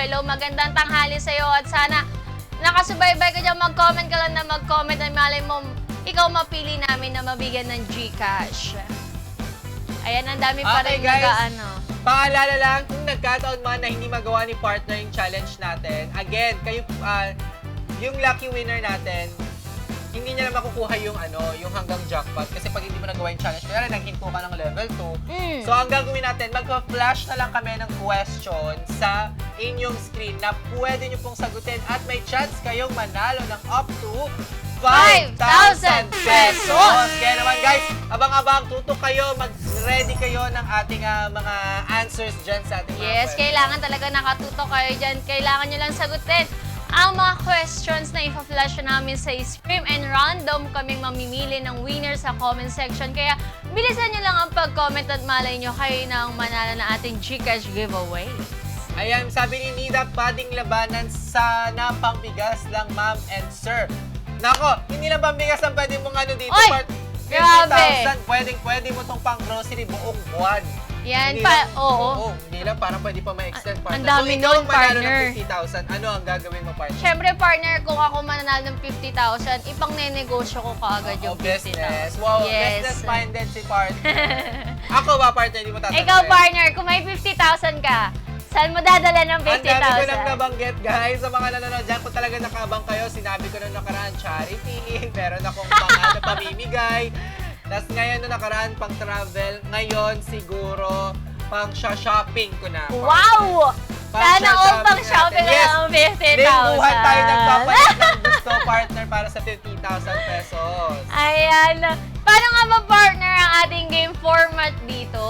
hello. Magandang tanghali sa'yo at sana nakasubaybay ka dyan. Mag-comment ka lang na mag-comment at malay mo, ikaw mapili namin na mabigyan ng GCash. Ayan, ang dami pa rin nag-ano. Paalala lang, kung nagkataon man na hindi magawa ni partner yung challenge natin, again, kayo, yung lucky winner natin, hindi niya na makukuha yung yung hanggang jackpot. Kasi pag hindi mo nagawa yung challenge, kaya naghinto ka ng level 2. So, ang gagawin natin, magpa-flash na lang kami ng question sa inyong screen na pwede nyo pong sagutin at may chance kayong manalo ng up to 5,000 pesos! Kaya naman guys, abang-abang, tutok kayo, mag-ready kayo ng ating mga answers dyan sa ating Yes, kailangan talaga nakatutok kayo dyan. Kailangan nyo lang sagutin ang mga questions na ipa-flash namin sa stream and random kaming mamimili ng winner sa comment section. Kaya bilisan nyo lang ang pag-comment at malay nyo kayo na ang manalo na ating GCash giveaway. Ayan, sabi ni Nida, bading labanan sa napambigas lang, ma'am and sir. Nako, hindi lang pambigas ang pwede mong dito. Oy! Grabe! 50,000, pwede mo tong pang grocery buong buwan. Yan, Oo, hindi lang, parang pwede pa ma-extend, partner. Ang dami nun, partner. Kung ikaw ng 50,000, ano ang gagawin mo, partner? Siyempre, partner, kung ako mananalo ng 50,000, ipang nenegosyo ko kaagad yung 50,000. Business. Wow, Yes. business-minded si partner. Ako ba, partner, hindi mo tatanungin? Ikaw, partner, kung may 50,000 ka, saan mo dadala ng 50,000? Ang dami ko lang nabanggit, guys. Sa mga nanonood dyan, kung talaga nakabang kayo, sinabi ko nung nakaraan, charity. Meron akong pamimigay. Tapos ngayon nung nakaraan, pang travel. Ngayon, siguro, pang shopping ko na. Wow! Sana all pang shopping na ng 50,000. Buhat tayo nagpapalit ng gusto, partner, para sa 50,000 pesos. Ayan. Paano nga ba, partner, ang ating game format dito?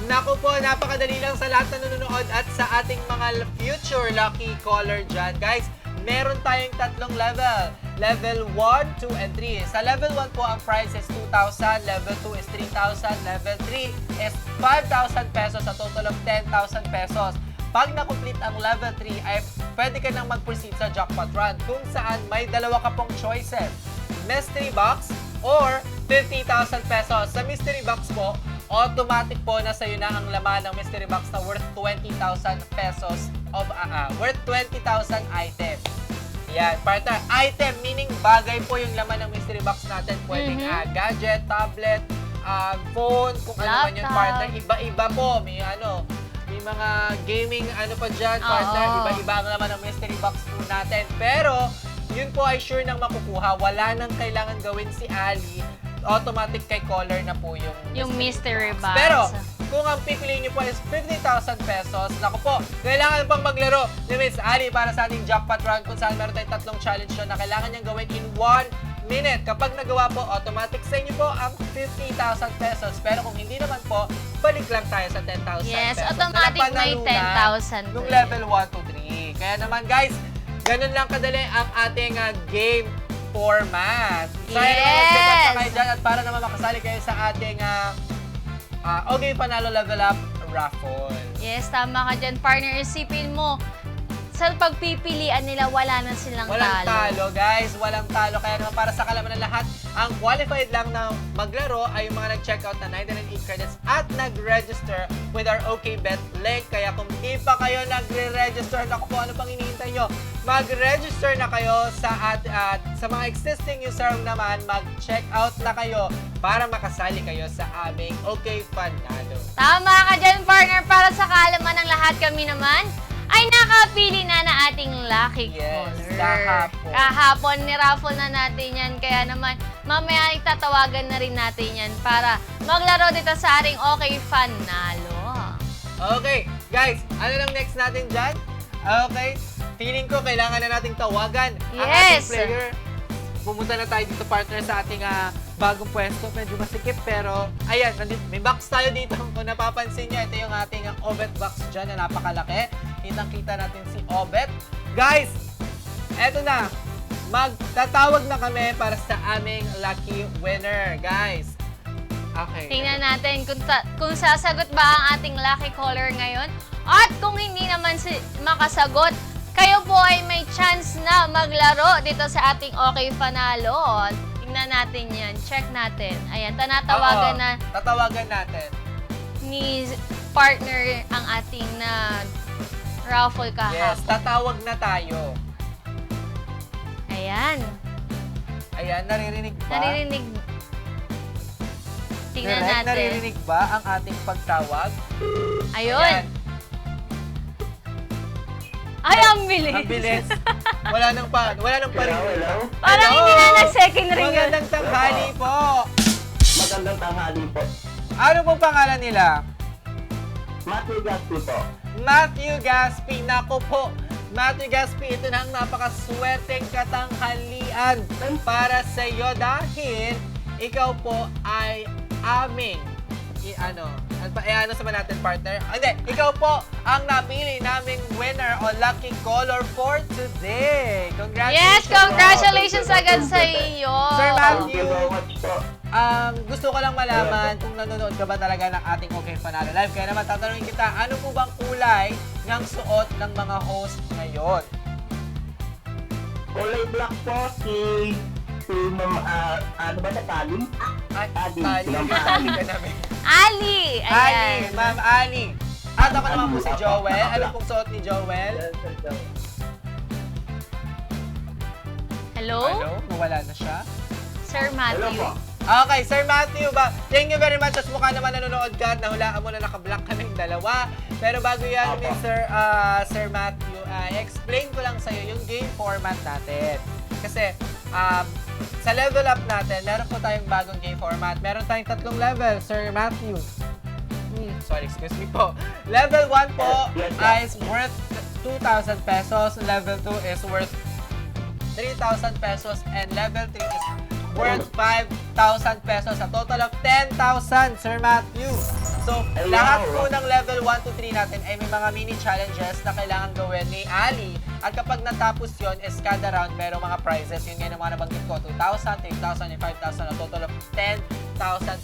Naku po, napakadali lang sa lahat na nanonood at sa ating mga future lucky caller dyan. Guys, meron tayong tatlong level. Level 1, 2, and 3. Sa level 1 po, ang price is 2,000. Level 2 is 3,000. Level 3 is 5,000 pesos. Sa total of 10,000 pesos. Pag na-complete ang level 3, ay pwede ka nang mag-proceed sa jackpot run kung saan may dalawa ka pong choices. Mystery box or 50,000 pesos. Sa mystery box po, automatic po na sa'yo na ang laman ng mystery box na worth 20,000 pesos of worth 20,000 items. Yan, partner. Item, meaning bagay po yung laman ng mystery box natin. Pwedeng gadget, tablet, phone, kung ano man yun, partner. Iba-iba po. May may mga gaming pa dyan, partner. Iba-iba ang laman ng mystery box po natin. Pero, yun po ay sure nang makukuha. Wala nang kailangan gawin si Ali. Automatic kay caller na po yung mystery box. Pero, kung ang pipiliin nyo po is 50,000 pesos, naku po, kailangan pang maglaro ni Miss Ali para sa ating jackpot run kung saan meron tayong tatlong challenge yun na kailangan niyang gawin in 1 minute. Kapag nagawa po, automatic sa inyo po ang 50,000 pesos. Pero kung hindi naman po, balik lang tayo sa 10,000 pesos. Yes, automatic may 10,000. Nung level 1 to 3. Kaya naman guys, ganun lang kadali ang ating game format. So, yes! Kayo dyan at para naman makasali kayo sa ating Okay Panalo Level Up raffle. Yes, tama ka dyan, partner. Isipin mo, sa pagpipilian nila, wala na silang Walang talo, guys. Walang talo. Kaya naman para sa kalaman ng lahat, ang qualified lang na maglaro ay yung mga nag-check out na 908 credits at nag-register with our OKBet link. Kaya kung di pa kayo nagre-register, naku po, ano pang hinihintay nyo? Mag-register na kayo sa mga existing user naman, mag-check out na kayo para makasali kayo sa aming Okay Panalo. Tama ka dyan, partner. Para sa kaalaman ng lahat, kami naman ay nakapili na ating lucky caller. Kahapon, ni-raffle na natin yan. Kaya naman, mamaya itatawagan na rin natin yan para maglaro dito sa ating Okay Panalo. Okay, guys, ano lang next natin dyan? Okay, feeling ko kailangan na nating tawagan ang ating player. Pumunta na tayo dito, partner, sa ating bagong pwesto. Medyo masikip, pero ayan, may box tayo dito. Kung napapansin nyo, ito yung ating Obet box dyan na napakalaki. Kitang-kita natin si Obet. Guys, eto na. Magtatawag na kami para sa aming lucky winner, guys. Okay. Tingnan natin kung sasagot ba ang ating lucky caller ngayon. At kung hindi naman makasagot, kayo po ay may chance na maglaro dito sa ating Okay Panalo. Tingnan natin yan. Check natin. Ayan, tatawagan na. Tatawagan natin. Ni partner ang ating raffle Yes, kahapon. tatawag na tayo. Ayan. Ayan, naririnig ba? Naririnig. Tingnan Direk, natin. naririnig ba ang ating pagtawag? Ayun. Ayan, Ay, ang bilis. ang bilis. Wala nang paring. Parang hindi na nag-second ring yun. Magandang tanghali po. Magandang tanghali po. Ano pong pangalan nila? Matthew Gaspi po. Matthew Gaspi. Naku po, Matthew Gaspi, ito na ang napakaswerteng katanghalian para sa iyo dahil ikaw po ay aming ano sa natin, partner? Hindi, ikaw po ang napili naming winner o lucky color for today. Yes, Congratulations! congratulations agad sa iyo. Sir Thank Matthew. you very much po. Gusto ko lang malaman kung nanonood ka ba talaga ng ating Okay Panalo Live. Kaya naman tatanungin kita, ano po bang kulay ng suot ng mga host ngayon? Kulay black po si Ma'am, ano ba na, Talim? Ay, Ali. Ali. Ma'am Ali ka namin. Ali. Ali, Ayan. Ma'am Ali. At ako naman po si Joel. Ano pong suot ni Joel? Hello? Ano? Nawala na siya? Sir Hello Matthew. po. Okay, Sir Matthew ba? Thank you very much. As mukha naman nanonood ka at nahulaan mo na nakablock kaming dalawa. Pero bago yan, Opo. Sir Matthew, explain ko lang sa'yo yung game format natin. Kasi sa level up natin, meron po tayong bagong game format. Meron tayong tatlong level, Sir Matthew. Sorry, excuse me po. Level 1 po Yes, is worth 2,000 pesos. Level 2 is worth 3,000 pesos. And level 3 is worth 5,000 pesos. A total of 10,000, Sir Matthew. So, Hello. lahat po ng level 1 to 3 natin ay may mga mini challenges na kailangan gawin ni Ali. At kapag natapos yon is kada round merong mga prizes. Yun nga yung mga nabanggit ko, 2,000, 3,000, and 5,000. A total of 10,000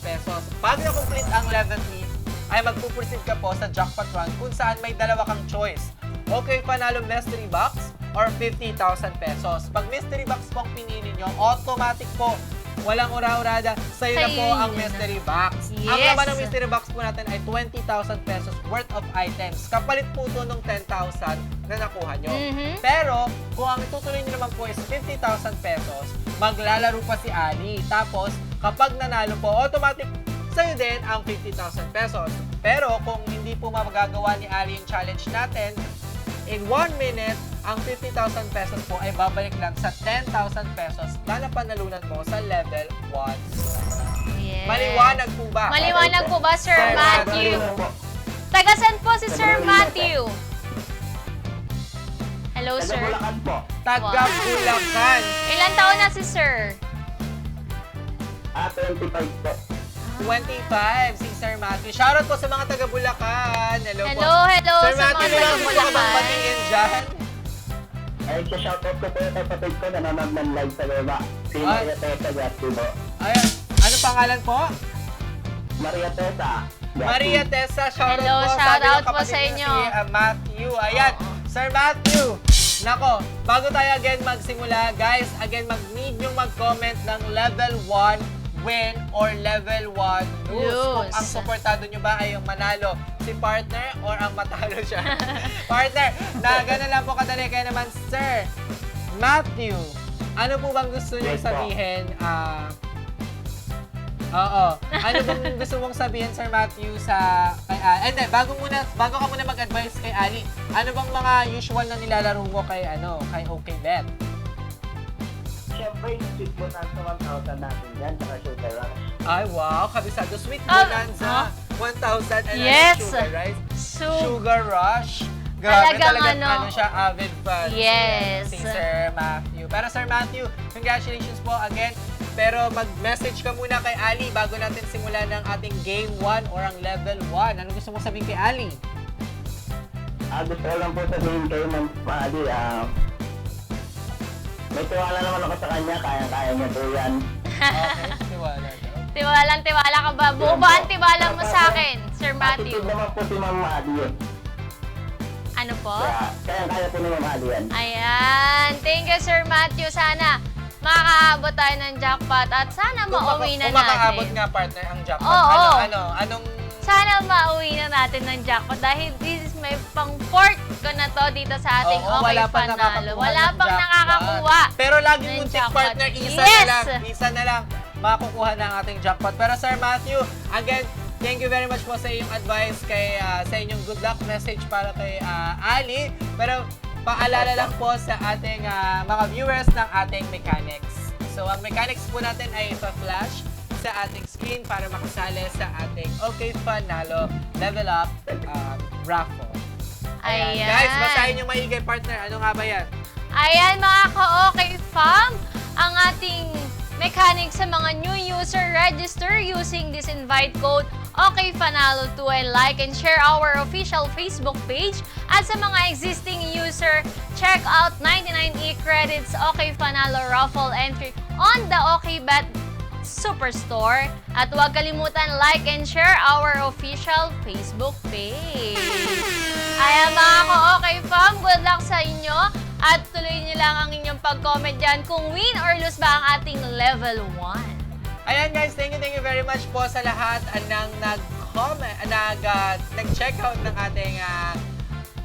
pesos. Pag na-complete ang level 3, ay magpuproceed ka po sa jackpot round kung saan may dalawa kang choice. Okay, panalo mystery box or 50,000 pesos. Pag mystery box po ang pinili nyo, automatic po, walang ura-urada, sa'yo na po Sa'yo ang yun na. mystery box. Ang Yes. laman ng mystery box po natin ay 20,000 pesos worth of items. Kapalit po ito ng 10,000 na nakuha nyo. Mhm. Pero, kung ang itutuloy nyo naman po is 50,000 pesos, maglalaro pa si Ali. Tapos, kapag nanalo po, automatic sa'yo din ang 50,000 pesos. Pero, kung hindi po magagawa ni Ali yung challenge natin, in 1 minute, ang 50,000 pesos po ay babalik lang sa 10,000 pesos na napanalunan mo sa level 1. Yes. Maliwanag po ba? Maliwanag po ba, Sir Sir Matthew? Tagasan po si Sir Matthew. Hello, Taga sir. Bulacan po. Taga Bulacan. Ilan taon na si Sir? 25 po. 25, si Sir Matthew. Shoutout po sa mga taga Bulacan. Hello, Hello, po. hello Sir sa Matthew, mga meron taga gusto ka bang Bulacan. batiin dyan? Ay, shoutout ko po yung kapatid ko na nanonood ng live sa baba. Si Ay. Maria Tessa Gaspi po. Ayan. Ano pangalan po? Maria Tessa Gaspi. Maria Tessa, shoutout Hello, po. shoutout Sabi ng po kapatid sa niyo inyo. Si Matthew. Ayan, Oo. Sir Matthew. Nako, bago tayo again magsimula, guys, again, mag-need nyo mag-comment ng level 1 win or level 1 lose. Kung Lose. ang supportado nyo ba ay yung manalo si partner or ang matalo siya. Partner, na gano'n lang po kadali. Kaya naman, Sir Matthew, ano po bang gusto nyo Yes po. sabihin? Oo. Ano bang gusto mong sabihin, Sir Matthew, sa kay hindi, bago ka muna mag-advise kay Ali, ano bang mga usual na nilalaro mo kay OK Bet? Siyempre, yung sweet bonanza 1,000 natin yan, saka sugar rush. Ay, wow, kabisado. Sweet Ah, Bonanza, 1,000 and Yes. Sugar Rice. So, Sugar Rush. Grabe, Talagang talagang siya, avid fan. Yes. Si Sir Matthew. Pero Sir Matthew, congratulations po again. Pero mag-message ka muna kay Ali bago natin simulan ng ating Game 1 or ang Level 1. Ano gusto mong sabihin kay Ali? Gusto ko lang po sabihin kayo ng Mali, may tiwala naman ako sa kanya, kaya-kaya niya po yan. Okay, tiwala daw. tiwala ka ba? Buo ba ang tiwala mo sa akin, Sir Matthew? Attitude naman po si Ma'am Mali yun. Ano po? Kaya po ni Ma'am Mali yan. Ayan. Thank you, Sir Matthew. Sana makakaabot tayo ng jackpot at sana mauwi na Kung makaabot natin. nga partner ang jackpot. Oo. Anong Sana mauwi na natin ng jackpot dahil this is my pang 4th na to dito sa ating Oo, Okay wala pang Panalo. nakakakuha Wala ng pang jackpot. nakakakuha. Pero lagi ng muntik jackpot. partner, isa Yes! na lang. Isa na lang makukuha ng ating jackpot. Pero Sir Matthew, again, thank you very much po sa iyong advice sa inyong good luck message para kay Ali. Pero paalala lang po sa ating mga viewers ng ating mechanics. So, ang mechanics po natin ay ipa-flash sa ating screen para makasali sa ating Okay Panalo Level Up raffle. Ayan. Guys, basahin yung maigay partner. Ano nga ba yan? Ayan mga ka-Okay fam, ang ating mechanic sa mga new user register using this invite code Okay Panalo 2 and like and share our official Facebook page. At sa mga existing user, check out 99 credits Okay Panalo raffle entry on the Okay Bet Superstore. At huwag kalimutan like and share our official Facebook page. Ayan mga ka-Okay fam, good luck sa inyo. At tuloy niyo lang ang inyong pag-comment dyan kung win or lose ba ang ating level 1. Ayan guys, thank you very much po sa lahat ng nag-comment, nag-check out ng ating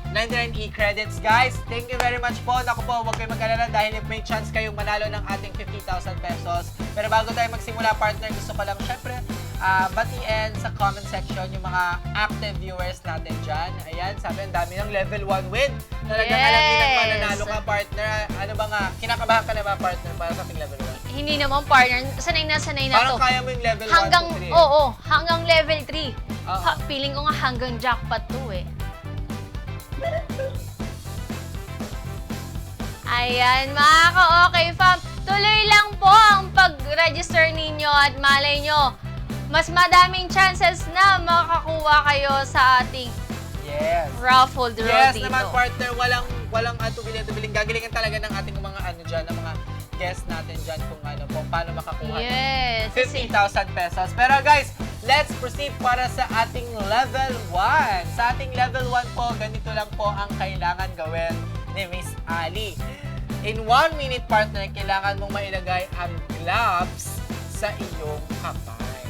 99 credits guys. Thank you very much po. Naku po, huwag kayong mag-alala dahil may chance kayong manalo ng ating 50,000 pesos. Pero bago tayo magsimula partner, gusto ko lang syempre batiin sa comment section yung mga active viewers natin dyan. Ayan, sabi ang dami ng level 1 win. Talagang alam nilang mananalo ka partner. Ano ba nga, kinakabahan ka na ba partner para sa ating level 1? Hindi naman partner, sanay na Parang to. kaya mo yung level 1 Hanggang, to 3. oo, hanggang level 3. Oo. Feeling ko nga hanggang jackpot 2 eh. Ayan, mga ka-Okay fam, tuloy lang po ang pag-register ninyo at malay nyo, mas madaming chances na makakuha kayo sa ating Yes. raffle draw Yes dito. naman partner, walang tubiling-tubiling. Gagalingan talaga ng ating mga dyan, ng mga guests natin dyan kung paano makakuha Yes. ng 50,000 pesos. Pero guys, let's proceed para sa ating level 1. Sa ating level 1 po, ganito lang po ang kailangan gawin ni Miss Ali. In 1 minute partner, kailangan mong mailagay ang gloves sa iyong kamay.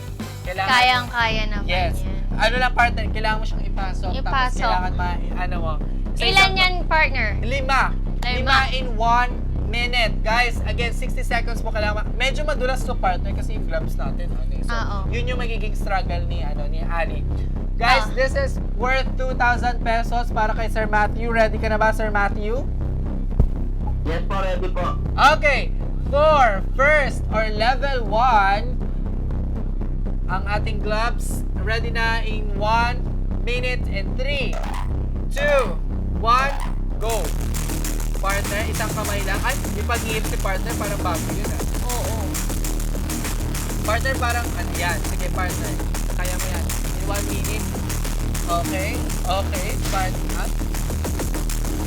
Kayang-kaya naman Yes. yan. Ano lang partner, kailangan mo siyang ipasok. Tapos Ipasok. kailangan sa Ilan isang- yan, partner? 5. Lima. 5 in 1 minute. Guys, again, 60 seconds mo kailangan. Medyo madulas to partner kasi yung gloves natin. So, Oo. yun yung magiging struggle ni Ali. Guys, this is worth 2,000 pesos para kay Sir Matthew. Ready ka na ba, Sir Matthew? Yes po, ready po. Okay. For first or level 1, ang ating gloves ready na in 1 minute and 3, 2, 1, go! Partner, isang kamay lang. Ay, ipag-iip si partner, parang bago yun Oo. Partner, parang yan. Sige, partner. Kaya mo yan. In 1 minute. Okay. Okay. Partner. 5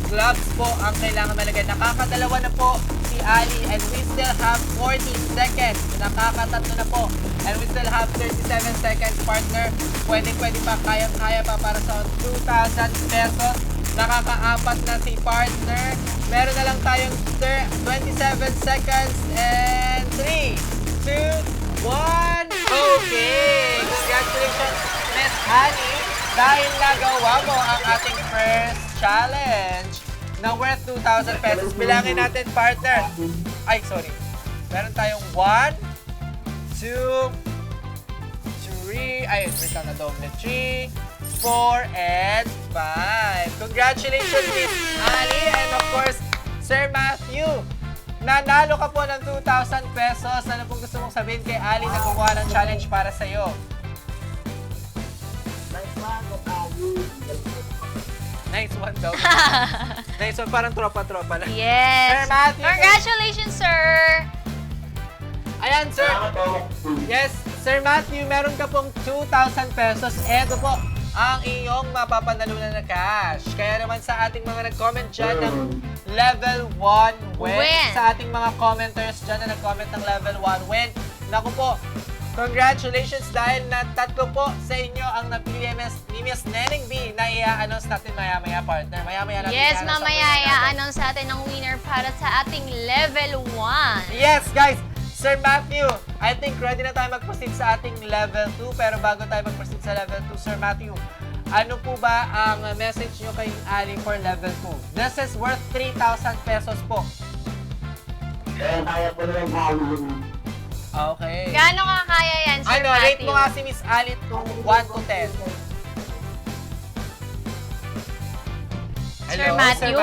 gloves po ang kailangan malagay. Nakakadalawa na po si Ali and we still have 40 seconds. Nakakatatlo na po. And we still have 37 seconds, partner. Pwede pa, kaya pa para sa 2,000 pesos. Nakaka-4 na si partner. Meron na lang tayong 27 seconds and 3, 2, 1. Okay! Congratulations, Miss Ali. Dahil nagawa mo ang ating first challenge na worth 2,000 pesos. Bilangin natin, partner. Ay, sorry. Meron tayong 1, 2, 3, ay, wait lang na doble. 3, 4, and 5. Congratulations, Miss Ali. And of course, Sir Matthew. Nanalo ka po ng 2,000 pesos. Ano pong gusto mong sabihin kay Ali na gumawa ng challenge para sa'yo? Nice one daw. Nice one, parang tropa-tropa lang. Yes. Sir Matthew. Congratulations, sir. Ayan, sir. Yes, Sir Matthew, meron ka pong 2,000 pesos. Eto po ang iyong mapapanalunan na cash. Kaya naman sa ating mga nag-comment dyan ng level 1 win, sa ating mga commenters dyan na nag-comment ng level 1 win, naku po, congratulations dahil na tatlo po sa inyo ang napili ni Miss Neneng B na i-announce natin maya-maya, partner. Maya-maya natin Yes, i-announce ang mamaya winner natin. i-announce natin ang winner para sa ating level 1. Yes, guys! Sir Matthew, I think ready na tayo mag-proceed sa ating level 2. Pero bago tayo mag-proceed sa level 2, Sir Matthew, Ano po ba ang message nyo kay Ali for level 2? This is worth 3,000 pesos po. Kaya po na lang Ali. Okay. Gaano ka kaya yan, Sir Ano, Matthew? rate mo nga si Miss Ali to 1 to 10. Sir Matthew?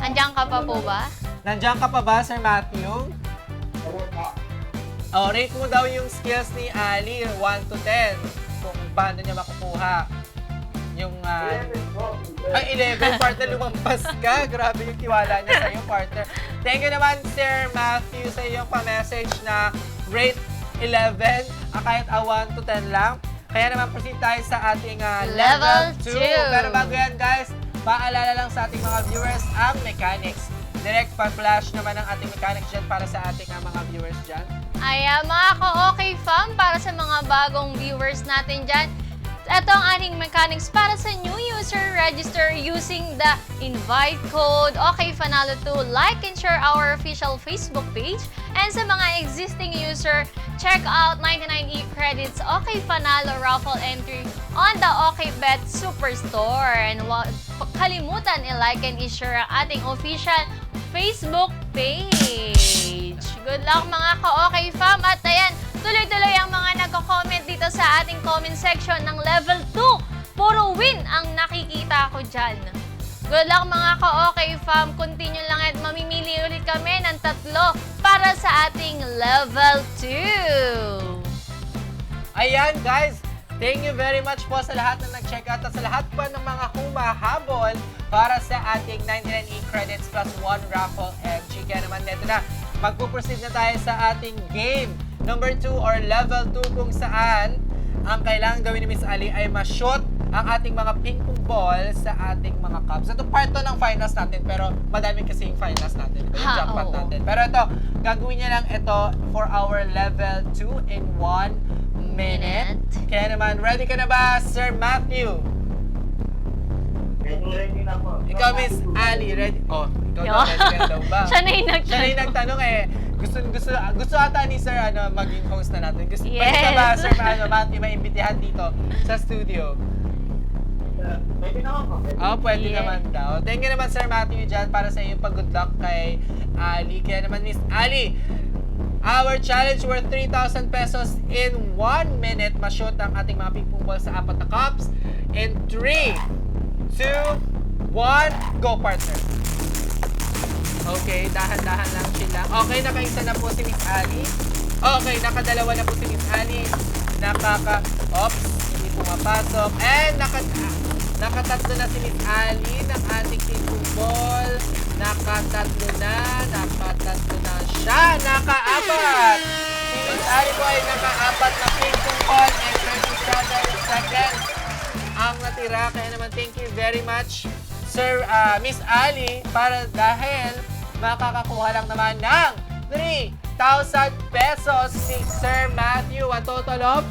Andiyan ka pa po ba? Nandiyan ka pa ba, Sir Matthew? Oh, rate mo daw yung skills ni Ali, 1 to 10. Kung paano niya makukuha. Yung, ay, 11, partner, lumampas ka. Grabe yung tiwala niya sa'yo, partner. Thank you naman, Sir Matthew, sa iyong pa-message na rate 11, kahit 1 to 10 lang. Kaya naman, proceed tayo sa ating level 2. Pero bago yan, guys, paalala lang sa ating mga viewers ang mechanics. Direct pa-flash naman ang ating mechanics dyan para sa ating mga viewers dyan. Ay, mga ka-okay fam, para sa mga bagong viewers natin dyan, ito ang ating mechanics para sa new user. Register using the invite code OKFanalo2. Like and share our official Facebook page. And sa mga existing user, check out 99 e-credits OKFanalo raffle entry on the OKBet Superstore. And huwag kalimutan i-like and i-share ang ating official Facebook page. Good luck mga ka-okay fam. At ayan, tuloy-tuloy ang mga nagko-comment dito sa ating comment section ng level 2. Puro win ang nakikita ko dyan. Good luck mga ka-okay fam. Continue lang at mamimili ulit kami ng 3 para sa ating level 2. Ayan, guys. Thank you very much po sa lahat na nag-check out at sa lahat po ng mga humahabol para sa ating 99 e-credits plus 1 raffle MG. Kaya naman neto na, magpuproceed na tayo sa ating game number 2 or level 2 kung saan ang kailangan gawin ni Miss Ali ay ma-shoot ang ating mga ping pong ball sa ating mga cups. Ito part 2 ng finals natin pero madami kasi yung finals natin. Ito yung jackpot natin. Pero ito, gagawin niya lang ito for our level 2 in 1 minute. Kaya naman, ready ka na ba, Sir Matthew? Ready na po. Ikaw, Miss Ali, ready? Oh, ikaw daw, ready ka na daw ba? Siya na yung Siya na yung nagtanong eh. Gusto ata ni Sir maging host na natin. Pwede ka ba, Sir Matthew, maimbitihan dito sa studio? Pwede na po. Oh, pwede naman daw. Thank you naman, Sir Matthew, dyan para sa iyong pag-good luck kay Ali. Kaya naman, Miss Ali, our challenge worth 3,000 pesos in 1 minute. Ma-shoot ang ating mga ping-pong ball sa 4 na cups. In 3, 2, 1, go, partner. Okay, dahan-dahan lang sila. Okay, nakaisa na po si Miss Ali. Okay, nakadalawa na po si Miss Ali. Oops, hindi pumapasok. And nakatatlo na si Miss Ali ng ating ping-pong ball. Nakatatlo na siya. Naka-4. Si Miss Ali po ay naka-4 na ping-pong ball and 37 seconds ang natira. Kaya naman, thank you very much, Sir Miss Ali, dahil makakakuha lang naman ng 3,000 pesos si Sir Matthew. A total of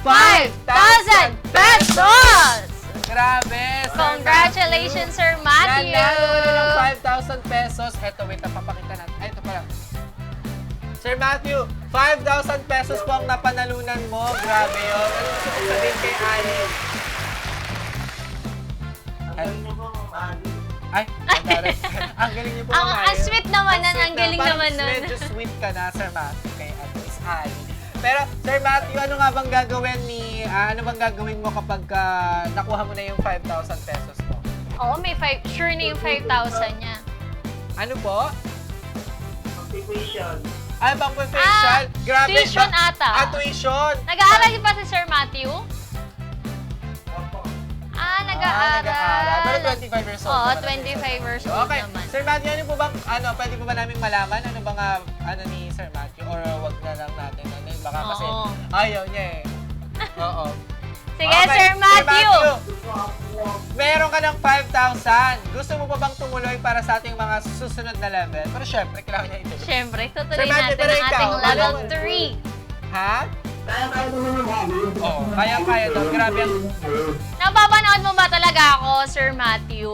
5,000 pesos! Grabe! Sir Congratulations, Sir Matthew! Nanalo na ng 5,000 pesos. Eto, wait, papakita natin. Ay, ito pala. Sir Matthew, 5,000 pesos po ang napanalunan mo. Grabe yun. Ano gusto ko sabihin kay Ali? Ay, ang galing niyo po Ang sweet naman nun, ang galing naman nun. Medyo sweet ka na, Sir Matthew, kay Miss Ali. Pero, Sir Matthew, ano nga bang gagawin mo kapag nakuha mo na yung 5,000 pesos mo? Oo, sure na yung 5,000 niya. Ano po? Tuition. Ay, bang facial? Grabe. Tuition ata. Tuition. Nag-aaral pa si Sir Matthew? Opo. Nag-aaral. Pero 25 years old. Oo, naman. 25 years old Okay. naman. Sir Matthew, ano po bang, pwede po ba namin malaman? Ano bang, ni Sir Matthew? Or wag na lang natin. Baka kasi Oo. ayaw niya eh. Oo. Sige, Okay, Sir Matthew! Meron ka ng 5,000. Gusto mo pa bang tumuloy para sa ating mga susunod na level? Pero syempre, kailangan niya ituloy. Siyempre, tutuloy Sir Matthew, natin pero ang ikaw, ating level ano? 3. Ha? Kaya naman yung Ali. Oo, kaya daw. Grabe ang... Napapanood mo ba talaga ako, Sir Matthew?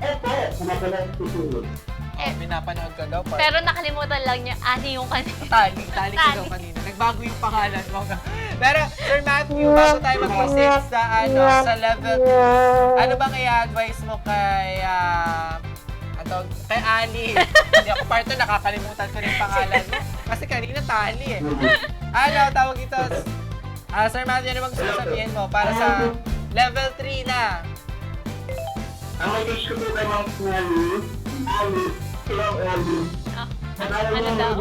Opo. Kumapala yung susunod. Pinapanood ka daw. Pero nakalimutan lang niya, yung kanina. Tali ka daw kanina. Nagbago yung pangalan mo. Pero, Sir Matthew, bago tayo mag-proceed sa, sa level 3, ano bang i-advise mo kay, kay Ali? Hindi ako partner, nakakalimutan ko rin yung pangalan mo. Kasi kanina tali eh. Ano, tawag ito? Sir Matthew, ano bang gusto sabihin mo para sa level 3 na? Ang message ko po kay Ma'am Ali, silang Ali. Ano daw?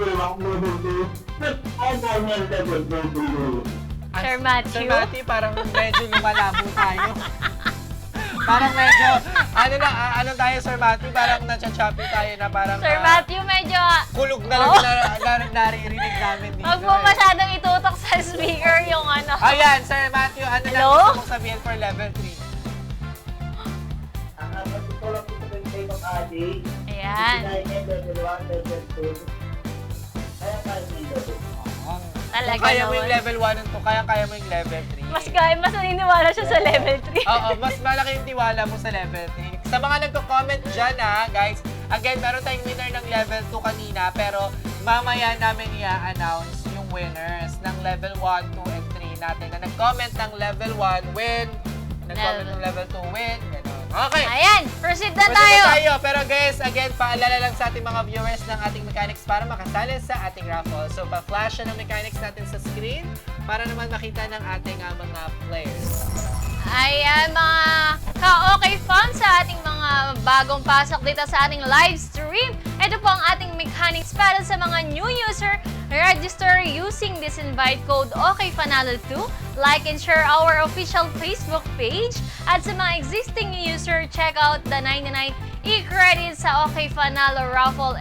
Sir Matthew? Sir Matthew, parang medyo lumalabo tayo. Parang medyo, ano tayo, Sir Matthew? Parang nacha-choppy tayo na parang... Sir Matthew, medyo... kulog na lang na naririnig namin dito. Huwag mo masyadong itutok sa speaker yung ano. Ayan, Sir Matthew, ano na Hello? gusto mong sabihin for level 3? Ang gusto lang po sa kay Ma'am Ali, Ayan. level 1, level 2. Kaya kaya yung level 2. Talaga Kung kaya mo yung naman. level 1 and 2, kaya mo yung level 3. Mas naniniwala siya sa level 3. Oo, mas malaki yung tiwala mo sa level 3. Sa mga nagko-comment dyan guys, again, meron tayong winner ng level 2 kanina, pero mamaya namin i-announce yung winners ng level 1, 2, and 3 natin na nag-comment ng level 1, win, nag-comment ng level 2, win, gano'n. Okay. Ayan, proceed na Proceed tayo. na tayo. Pero guys, again, paalala lang sa ating mga viewers ng ating mechanics para makasali sa ating raffle. So, pa-flash na ng mechanics natin sa screen para naman makita ng ating mga players. Ayan, mga ka-okay fans sa ating mga bagong pasok dito sa ating live stream. Ito po ang ating mechanics para sa mga new user. Register using this invite code OKFanalo2. Like and share our official Facebook page. At sa mga existing user, check out the 99 e-credits sa OK Fanalo raffle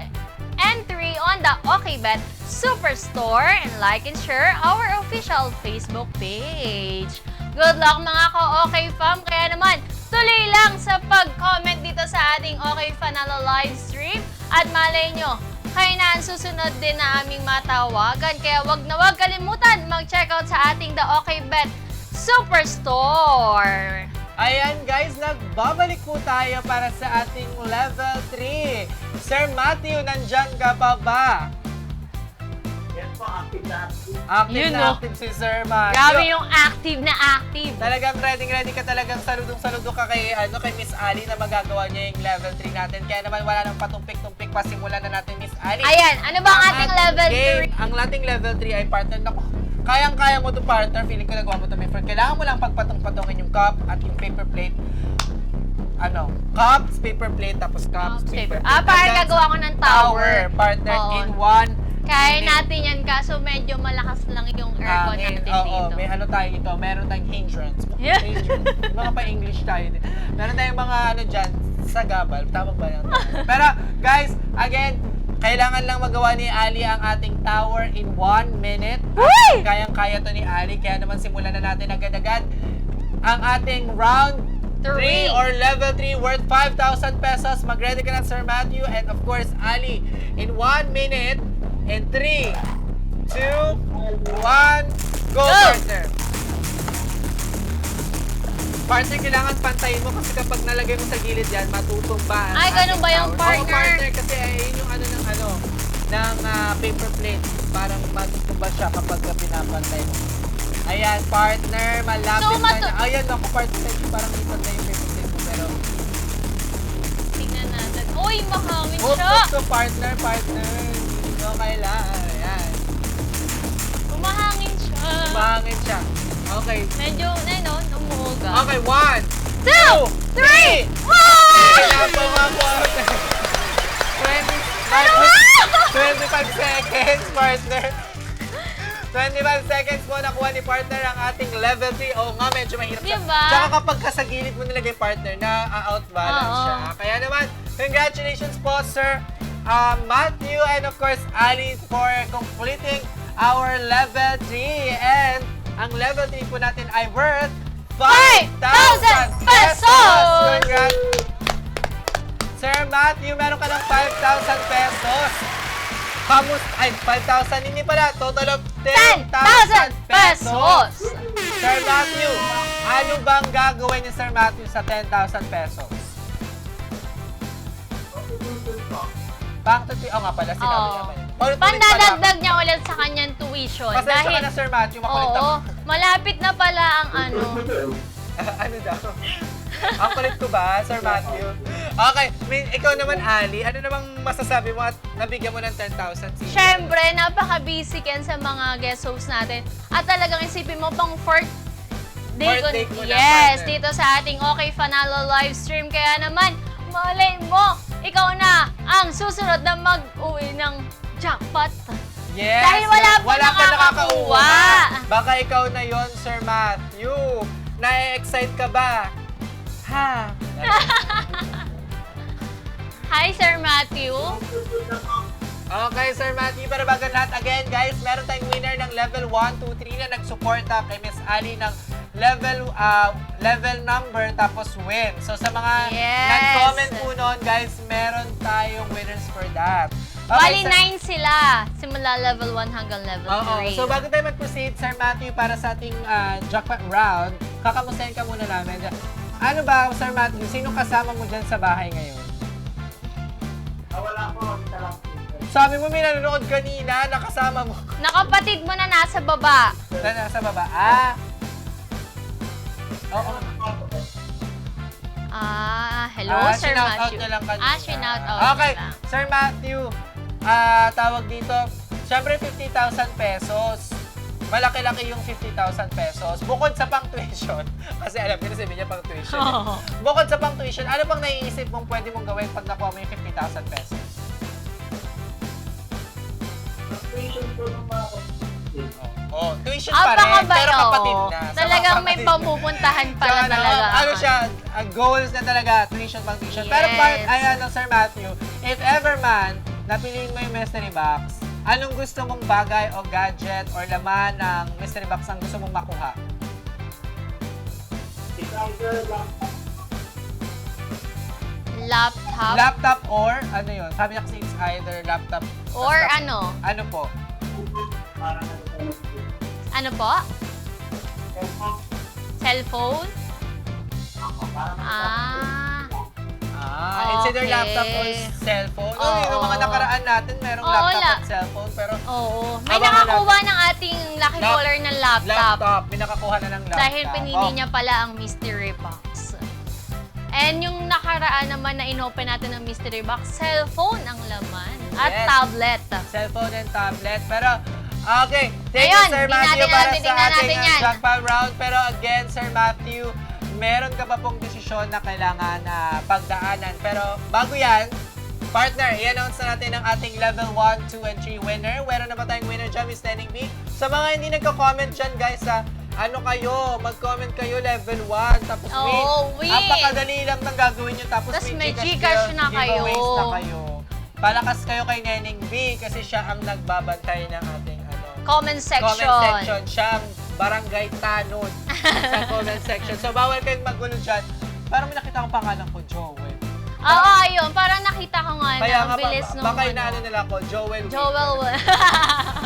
entry on the OKBet Superstore. And like and share our official Facebook page. Good luck mga ka-OK fam! Kaya naman, tuloy lang sa pag-comment dito sa ating OK Fanalo live stream. At malay nyo, kayo na ang susunod din na aming matawagan. Kaya wag na wag kalimutan mag-check out sa ating The OKBet Superstore. Ayan guys, nagbabalik po tayo para sa ating level 3. Sir Matthew, nandyan ka pa ba? Yan po, active na active. Active Yun, na no? active si Sir Matthew. Grabe yung active na active. Talagang ready ka talagang saludong-saludo ka kay, kay Miss Ali na magagawa niya yung level 3 natin. Kaya naman wala nang patumpik-tumpik pa, simulan na natin, Miss Ali. Ayan, ano ba ang ating level game, 3? Ang ating level 3 ay partner na kayang-kaya mo to partner. Feeling ko nagawa mo to before. Kailangan mo lang pagpatong-patongin yung cup at yung paper plate. Cups, paper plate, tapos cups, paper plate. Parang gagawa ko ng tower. Partner Oo. in one. Kaya natin yan, kaso medyo malakas lang yung aircon natin Oo, dito. may tayo ito. Meron tayong hindrance. Yeah. Hindrance. Mga pa-English tayo din. Meron tayong mga dyan, sa gabal. Tama ba yan? Pero, guys, again, kailangan lang magawa ni Ali ang ating tower in 1 minute. Uy! Kayang-kaya to ni Ali. Kaya naman simulan na natin agad-agad ang ating round 3 Three. or level 3 worth 5,000 pesos. Mag-ready ka na, Sir Matthew. And of course, Ali, in 1 minute, in 3, 2, 1, go, partner! Partner, kailangan pantayin mo kasi kapag nalagay mo sa gilid yan, matutumba ang Ay, ganun ating ba yung tower. Oo, partner? partner, kasi ayun yung ng paper plate. Parang matutumba siya kapag pinapantay mo. Ayan, partner, malapit So, na. Ayan, ako, partner, parang ipon na yung paper plate mo, pero... Tingnan natin. Uy, mahangin Hook siya! to partner. Hindi mo kailangan. Ayan. Umahangin siya. Umangin siya. Okay. Medyo, umuuga. Okay, 1, 2, 3! 3! Wow! Kailangan mo ako. 25 seconds, partner. 25 seconds mo nakuha ni partner ang ating level 3. Oo nga, medyo mahirap siya. Diba? Tsaka kapag kasagilid mo nilagay partner, na-outbalance Oo. siya. Kaya naman, congratulations po, Sir Matthew and of course, Ali for completing our level 3. And ang level 3 po natin ay worth 5,000 pesos! Congrats! Sir Matthew, meron ka ng 5,000 pesos. Ay, 5,000, hindi pala. Total of 10,000 pesos. Sir Matthew, ano bang gagawin ni Sir Matthew sa 10,000 pesos? Oo nga pala, sinabi niya pa yun. Pandadagdag niya ulit sa kanyang tuition. Pasensya ka Dahil, na, Sir Matthew, makulit ako. Malapit na pala ang ano. Ano daw? Ang kulit ko ba, Sir Matthew? Okay, ikaw naman, Ali, ano namang masasabi mo at nabigyan mo ng 10,000? Siyempre, napaka-busy yan sa mga guest hosts natin. At talagang isipin mo pang fourth day Birthday ko na, yes, partner. dito sa ating Okay Fanalo live stream. Kaya naman, malay mo, ikaw na ang susunod na mag-uwi ng jackpot. Yes! Dahil wala pa nakakauwa. nakakauwa. Baka ikaw na yon, Sir Matthew. Na-excite ka ba? Ha? Hi, Sir Matthew. Okay, Sir Matthew, pero bago lahat, again, guys, meron tayong winner ng level 1, 2, 3 na nagsuporta kay Miss Ali ng level number tapos win. So, sa mga Yes. nag-comment po noon, guys, meron tayong winners for that. Bali, Sir- 9 sila. Simula level 1 hanggang level 3. Oo. So, bago tayo mag-proceed, Sir Matthew, para sa ating jackpot round, kakamustahin ka muna namin. Ano ba, Sir Matthew, sino kasama mo dyan sa bahay ngayon? Wala po, isa lang po. Sabi mo, may nanonood kanina, nakasama mo. Nakapatid mo na nasa baba. Na nasa baba. Oo. Hello, Sir shinout out Matthew. niya lang kanina. Shinout out Okay, niya lang. Sir Matthew, tawag dito, syempre 50,000 pesos. Malaki-laki yung 50,000 pesos. Bukod sa pang-tuition, kasi alam ko na sabi niya pang-tuition. Oo. Bukod sa pang-tuition, ano bang naiisip mong pwede mong gawin pag nakuha mo yung 50,000 pesos? Frustration po ng mga kapatid. Oh, tuition pa rin, Baka pero kapatid oo. na. Sa Talagang mga may kapatid. pamupuntahan pala Tsaka, talaga. ano siya, goals na talaga, tuition pang tuition. Pero Yes. Sir Matthew, if ever man, napiliin mo yung mystery box, anong gusto mong bagay o gadget or laman ng mystery box ang gusto mong makuha? Laptop. Laptop or, ano yun? Sabi niya kasi it's either laptop Or basta- ano? Ano po? Parang ano po. Ano po? Cellphone? It's either Okay. laptop or cellphone. Oo. Yung mga nakaraan natin, merong Oo, laptop at cellphone. Pero Oo. May Abangan nakakuha ng ating lucky Lap- caller ng laptop. may nakakuha na ng laptop. Dahil pinili Oh. niya pala ang mystery box. And yung nakaraan naman na inopen natin ng mystery box, cellphone ang laman. At Yes. tablet. Cellphone and tablet. Pero, okay. Thank Ayun, you, Sir di Matthew, natin para alam, sa titignan ating natin yan. jackpot round. Pero again, Sir Matthew, meron ka pa pong desisyon na kailangan na pagdaanan. Pero bago yan, partner, i-announce na natin ang ating level 1, 2, and 3 winner. Meron na ba tayong winner dyan, Miss Neneng B? Sa mga hindi nagko-comment dyan, guys, ano kayo, mag-comment kayo level 1, tapos Oo, win. Napakadali lang ng gagawin nyo, tapos Tas may Gcash Gcash na kayo. giveaways na kayo. Palakas kayo kay Neneng B kasi siya ang nagbabantay ng ating Comment section. comment section. Siya ang barangay tanod sa comment section. So, bawal kayong magulo dyan. Parang may nakita ko pangalan ko, Joel. Oo, ayun. Parang nakita ko nga Kaya na nga, ang bilis nung baka inaano nila ako, Joel. Joel.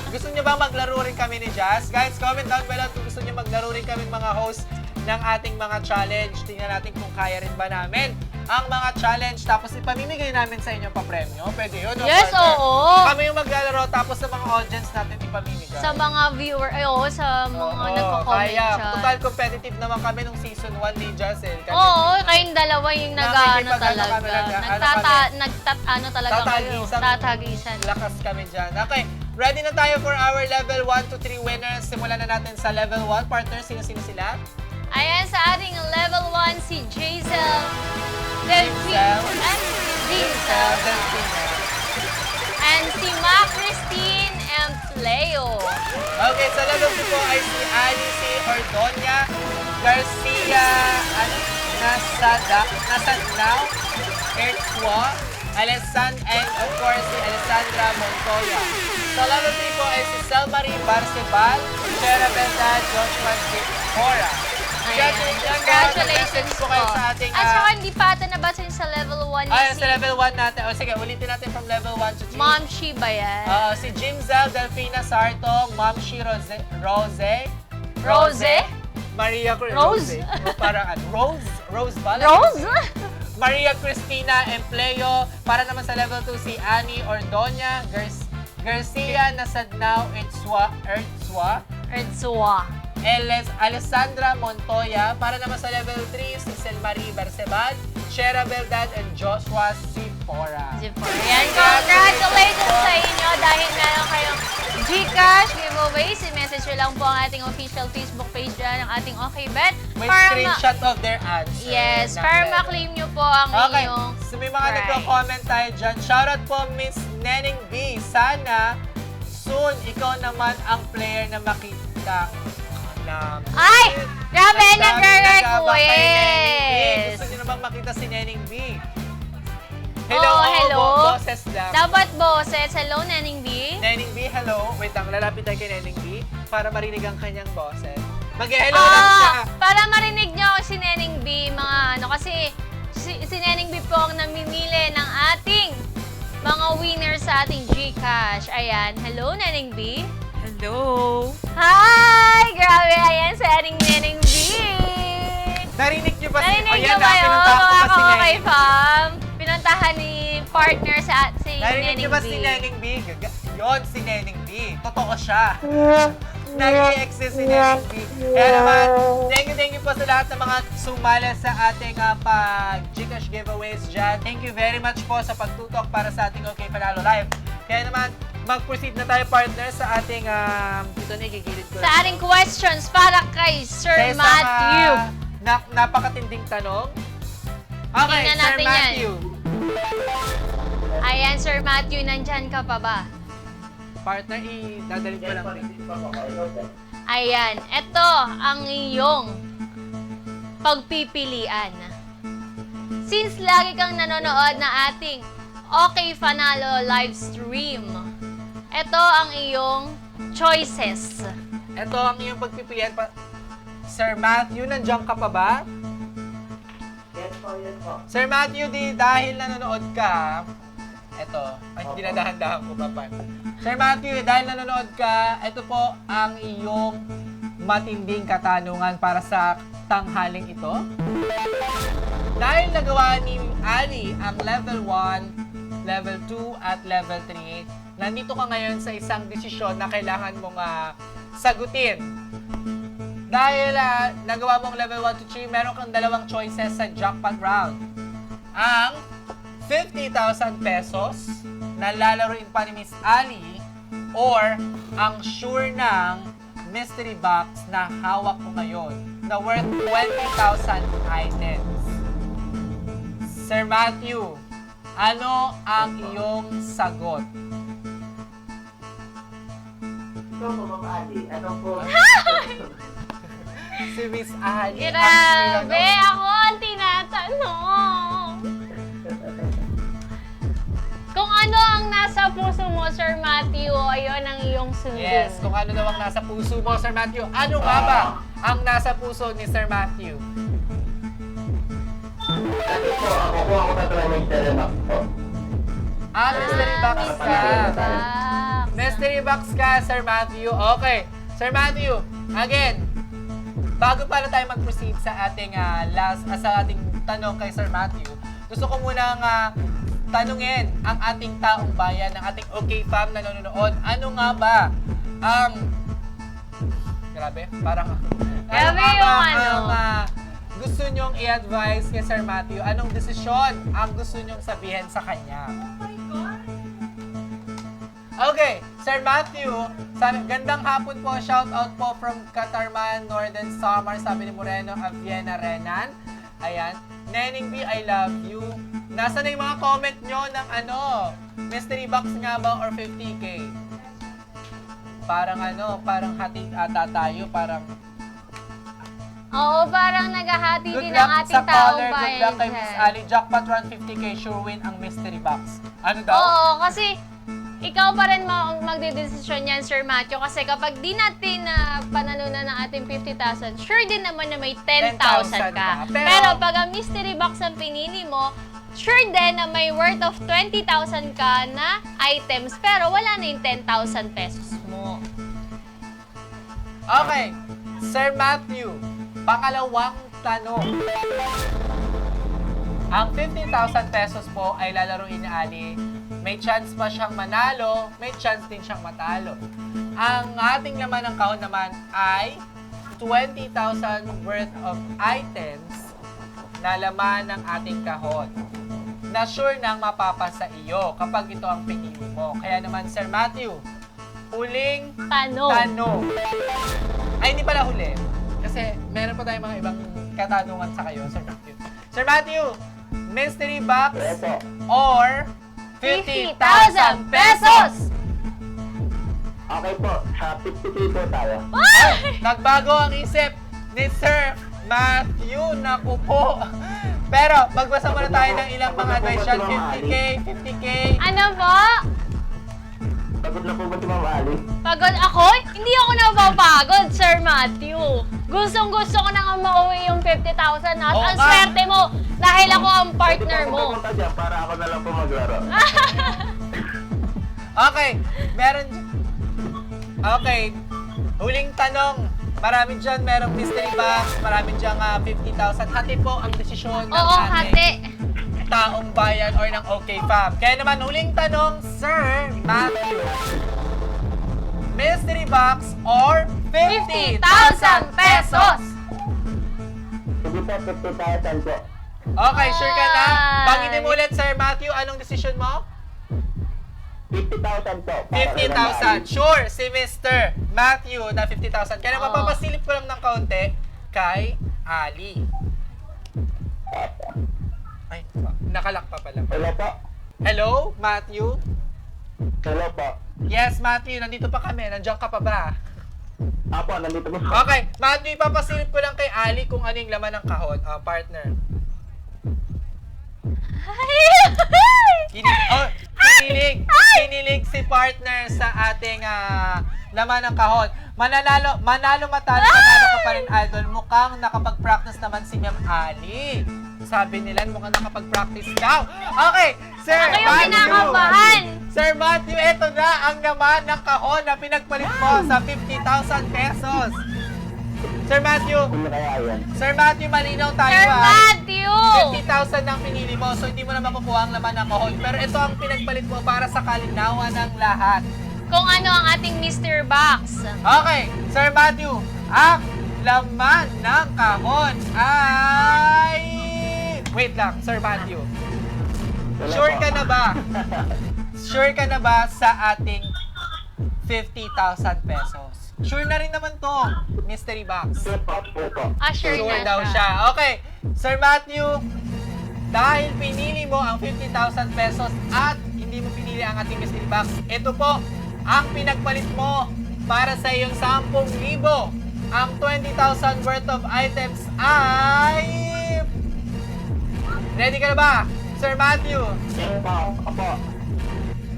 Gusto niyo ba maglaro rin kami ni Jazz? Guys, comment down below kung gusto niyo maglaro rin kami mga host ng ating mga challenge. Tingnan natin kung kaya rin ba namin ang mga challenge. Tapos ipamimigay namin sa inyo pa premyo. Pwede yun. no, Yes, partner? oo. Kami yung maglalaro tapos sa mga audience natin ipamimigay. Sa mga viewer, sa mga Oo, nagko-comment kaya, siya. total competitive naman kami nung season 1 ni Jazel. Oo, kayong dalawa yung nag-ano Nakikipag-ano talaga. kami, Ano talaga kayo. Tatagisan. Lakas kami dyan. Okay, ready na tayo for our level 1 to 3 winners. Simulan na natin sa level 1. Partner, sino-sino sila? Ayan, sa ating level 1, si Jazel. Jazel. Jazel. Delfina. And si Ma Christine and Leo. Okay, sa level 2 po ay si Alice Ordonia Garcia, Nasadnao, Ertzwa, and of course si Alessandra Montoya. Sa level 3 po ay si Selmarie Barcebal, Shera Benda, Joshua Cora. Congratulations po kayo sa ating... At saka hindi pa ata nabasa yung sa level 1 Ay, si sa level 1 natin. O sige, ulitin natin from level 1 to 3. Mom Shi ba yan? Si Jimzel Delfina Sartong, Ma'am Shi Rose, Maria Rose? Parang Rose ba? Rose? Maria Cristina Empleo. Para naman sa level 2 si Annie Ordonia, Garcia Nasadnao Ertzwa. Ertzwa. Alessandra Montoya. Para naman sa level 3, si Selmarie Barceban, Shera Verdad, and Joshua Sipora. Yan, congratulations sa inyo dahil meron kayong GCash giveaway. Si-message nyo lang po ang ating official Facebook page dyan, ang ating Okay Bet. May screenshot of their answer. Yes, ng para level. ma-claim nyo po ang Okay, inyong so may mga prize. nagko-comment tayo dyan. Shoutout po, Miss Neneng B. Sana soon ikaw naman ang player na makita na... Ay! Grabe, Ang dami nagabang kay Neneng B. nagre-request! Gusto nyo naman makita si Neneng B. Hello, Oo, hello. Boses lang. Dapat boses. Hello, Neneng B. Neneng B, hello. Wait lang, lalapit tayo kay Neneng B para marinig ang kanyang boses. Mag-hello lang siya. Para marinig nyo si Neneng B, mga ano, kasi si Neneng B po ang namimili ng ating mga winners sa ating GCash. Ayan, hello Neneng B. Hello! Hi! Grabe, ayan si ating Neneng B. Narinig niyo ba Narinig Ayan nyo na, kayo, pinuntahan ko mga ba si okay Neneng B? fam? Pinuntahan ni partner sa si Narinig Neneng niyo ba B. si Neneng B? Yun, si Neneng B. Totoo siya. Nag-i-exist si Neneng B. Kaya naman, thank you po sa lahat ng mga sumala sa ating pag-Gcash giveaways dyan. Thank you very much po sa pagtutok para sa ating Okay Panalo Live. Kaya naman, mag-proceed na tayo partner sa ating, ito na igigilid ko. Sa ating questions para kay Sir Kaya sa Matthew. napakatinding tanong. Okay, Tingnan Sir natin yan. Matthew. Ayan, Sir Matthew, nandyan ka pa ba? Partner, dadalhin ko lang rin. Ayan, ito ang iyong pagpipilian. Since lagi kang nanonood na ating Okay Panalo live stream, ito ang iyong choices. Ito ang iyong pagpipilian. Sir Matthew, nandiyan ka pa ba? Yes po, yes po. Sir Matthew, dahil nanonood ka, ito, ay hindi na dahan-dahan ko pa. Sir Matthew, dahil nanonood ka, ito po ang iyong matinding katanungan para sa tanghaling ito. Dahil nagawa ni Ali ang level 1, level 2, at level 3, nandito ka ngayon sa isang desisyon na kailangan mong sagutin. Dahil nagawa mong level 1 to 3, meron kang dalawang choices sa jackpot round. Ang 50,000 pesos na lalaroin pa ni Miss Ali or ang sure ng mystery box na hawak ko ngayon na worth 20,000 items. Sir Matthew, ano ang iyong sagot? Ito po, Ma'am Ali. Ano po? Si Miss Ali. Grabe, ako ang tinatanong. Kung ano ang nasa puso mo, Sir Matthew, ayun ang iyong sundin. Yes, kung ano daw ang nasa puso mo, Sir Matthew. Ano nga ba ang nasa puso ni Sir Matthew? Ito po, ako po ang tatawag sa box po. Mystery box ka. Box. Mystery box ka, Sir Matthew. Okay. Sir Matthew, again, bago pala tayo mag-proceed sa ating sa ating tanong kay Sir Matthew, gusto ko munang tanungin ang ating taong bayan, ng ating Okay Fam na nanonood. Ano nga ba ang... grabe, parang... Grabe nga yung ba ano. ang gusto nyong i-advise kay Sir Matthew? Anong desisyon ang gusto nyong sabihin sa kanya? Okay, Sir Matthew, gandang hapon po, shout out po from Katarman, Northern Samar, sabi ni Moreno Aviena Renan. Ayan, Neneng B, I love you. Nasaan na yung mga comment nyo ng mystery box nga ba or 50k? Parang parang hatid ata tayo, parang... Oo, parang naghahati Good din ang luck ating sa taong caller, good bayan luck kay Miss dyan. Ali. Jackpot run 50k, sure win ang mystery box. Ano daw? Oo, kasi ikaw pa rin magdedesisyon yan, Sir Matthew. Kasi kapag di natin panalunan ng ating 50,000, sure din naman na may 10,000 10,000 ka. ka. Pero pag ang mystery box ang pinili mo, sure din na may worth of 20,000 ka na items, pero wala na yung 10,000 pesos mo. Okay, Sir Matthew, pangalawang tanong. Ang 50,000 pesos po ay lalaruin ni Ali. May chance pa siyang manalo, may chance din siyang matalo. Ang ating laman ng kahon naman ay 20,000 worth of items na laman ng ating kahon na sure nang mapapasa iyo kapag ito ang pinili mo. Kaya naman, Sir Matthew, huling tanong. Ay, hindi pala huli. Kasi meron pa tayong mga ibang katanungan sa kayo, Sir Matthew. Sir Matthew, mystery box Opo. or 50,000 pesos! Okay po, sa 50K po tayo. Ay! Nagbago ang isip ni Sir Matthew. Naku po. Pero, magbasa muna tayo ng ilang mga advice dyan. 50K. Ano po? Pagod na po ba si Ma'am Ali? Pagod ako? Hindi ako napapagod, Sir Matthew. Gustong-gusto ko na nga mauwi yung 50,000 at Oo ang nga. swerte mo dahil ako ang partner Pwede mo. po pumunta dyan para ako na lang po maglaro. Okay, meron... Okay, huling tanong. Marami dyan, merong mystery box, marami dyan 50,000. Hati po ang desisyon ng Oo, ating hati. taong bayan or ng OK Fam. Kaya naman, huling tanong, Sir Matthew. Mystery box or 50,000 50,000 pesos! Sige po, 50,000 po. Okay, sure ka na? Ay. Banggitin mo ulit, Sir Matthew, anong desisyon mo? 50,000 po. para kay Ma'am 50,000. Ali. Sure, si Mr. Matthew na 50,000. Kaya Oo. mapapasilip ko lang ng kaunti kay Ali. Ay, nakalak pa pala. Hello po. Hello, Matthew? Hello po. Yes, Matthew, nandito pa kami. Nandiyan ka pa ba? Apo, nandito po. Okay, Matthew, ipapasilip ko lang kay Ali kung ano yung laman ng kahon, partner. Kinilig si partner sa ating laman ng kahon. Manalo matalo ka pa rin, idol. Mukhang nakapag-practice naman si Ma'am Ali. Sabi nila, mukhang nakapag-practice daw. Okay, Sir Ako yung Matthew. kinakabahan. Sir Matthew, eto na ang laman ng kahon na pinagpalit mo sa 50,000 pesos. Sir Matthew, Ano kaya yan? Sir Matthew, malinaw tayo Sir Matthew! 50,000 ang pinili mo, so hindi mo na makukuha ang laman ng kahon. Pero ito ang pinagpalit mo para sa kalinawan ng lahat. Kung ano ang ating Mr. Box. Okay, Sir Matthew, ang laman ng kahon ay... Wait lang, Sir Matthew. Hello Sure po. ka na ba? Sure ka na ba sa ating 50,000 pesos? Sure na rin naman to, mystery box. Sure po, sure po. Sure Sure na daw siya. Okay, Sir Matthew, dahil pinili mo ang 50,000 pesos at hindi mo pinili ang ating mystery box, ito po ang pinagpalit mo para sa iyong 10,000. Ang 20,000 worth of items ay... Ready ka na ba, Sir Matthew? Yes po, apo.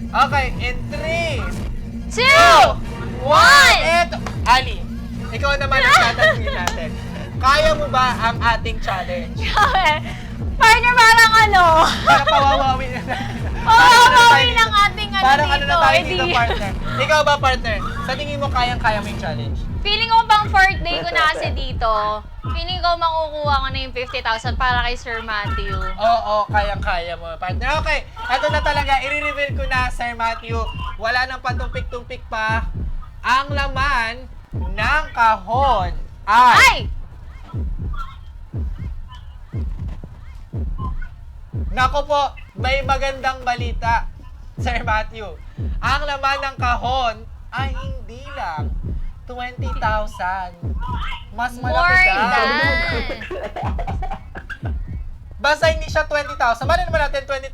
Okay, in 3, 2! 1! Eto, Ali, ikaw naman ang tatanungin natin. Kaya mo ba ang ating challenge? Partner, parang ano? Para pawawawi na natin. Pawawawi ng ating ano Parang ano dito. na tayo Hindi. dito, partner. Ikaw ba, partner? Sa tingin mo, kayang-kaya mo yung challenge? Feeling ko bang fourth day ko na kasi dito. Feeling ko makukuha ko na yung 50,000 para kay Sir Matthew. Oo, kayang-kaya mo, partner. Okay, ito na talaga. I-reveal ko na, Sir Matthew. Wala nang patumpik-tumpik pa. Ang laman ng kahon ay... Ay! Nako po, may magandang balita, Sir Matthew. Ang laman ng kahon ay hindi lang 20,000. Mas malaki More daw. than. Basta hindi siya 20,000. Mali naman natin 20,005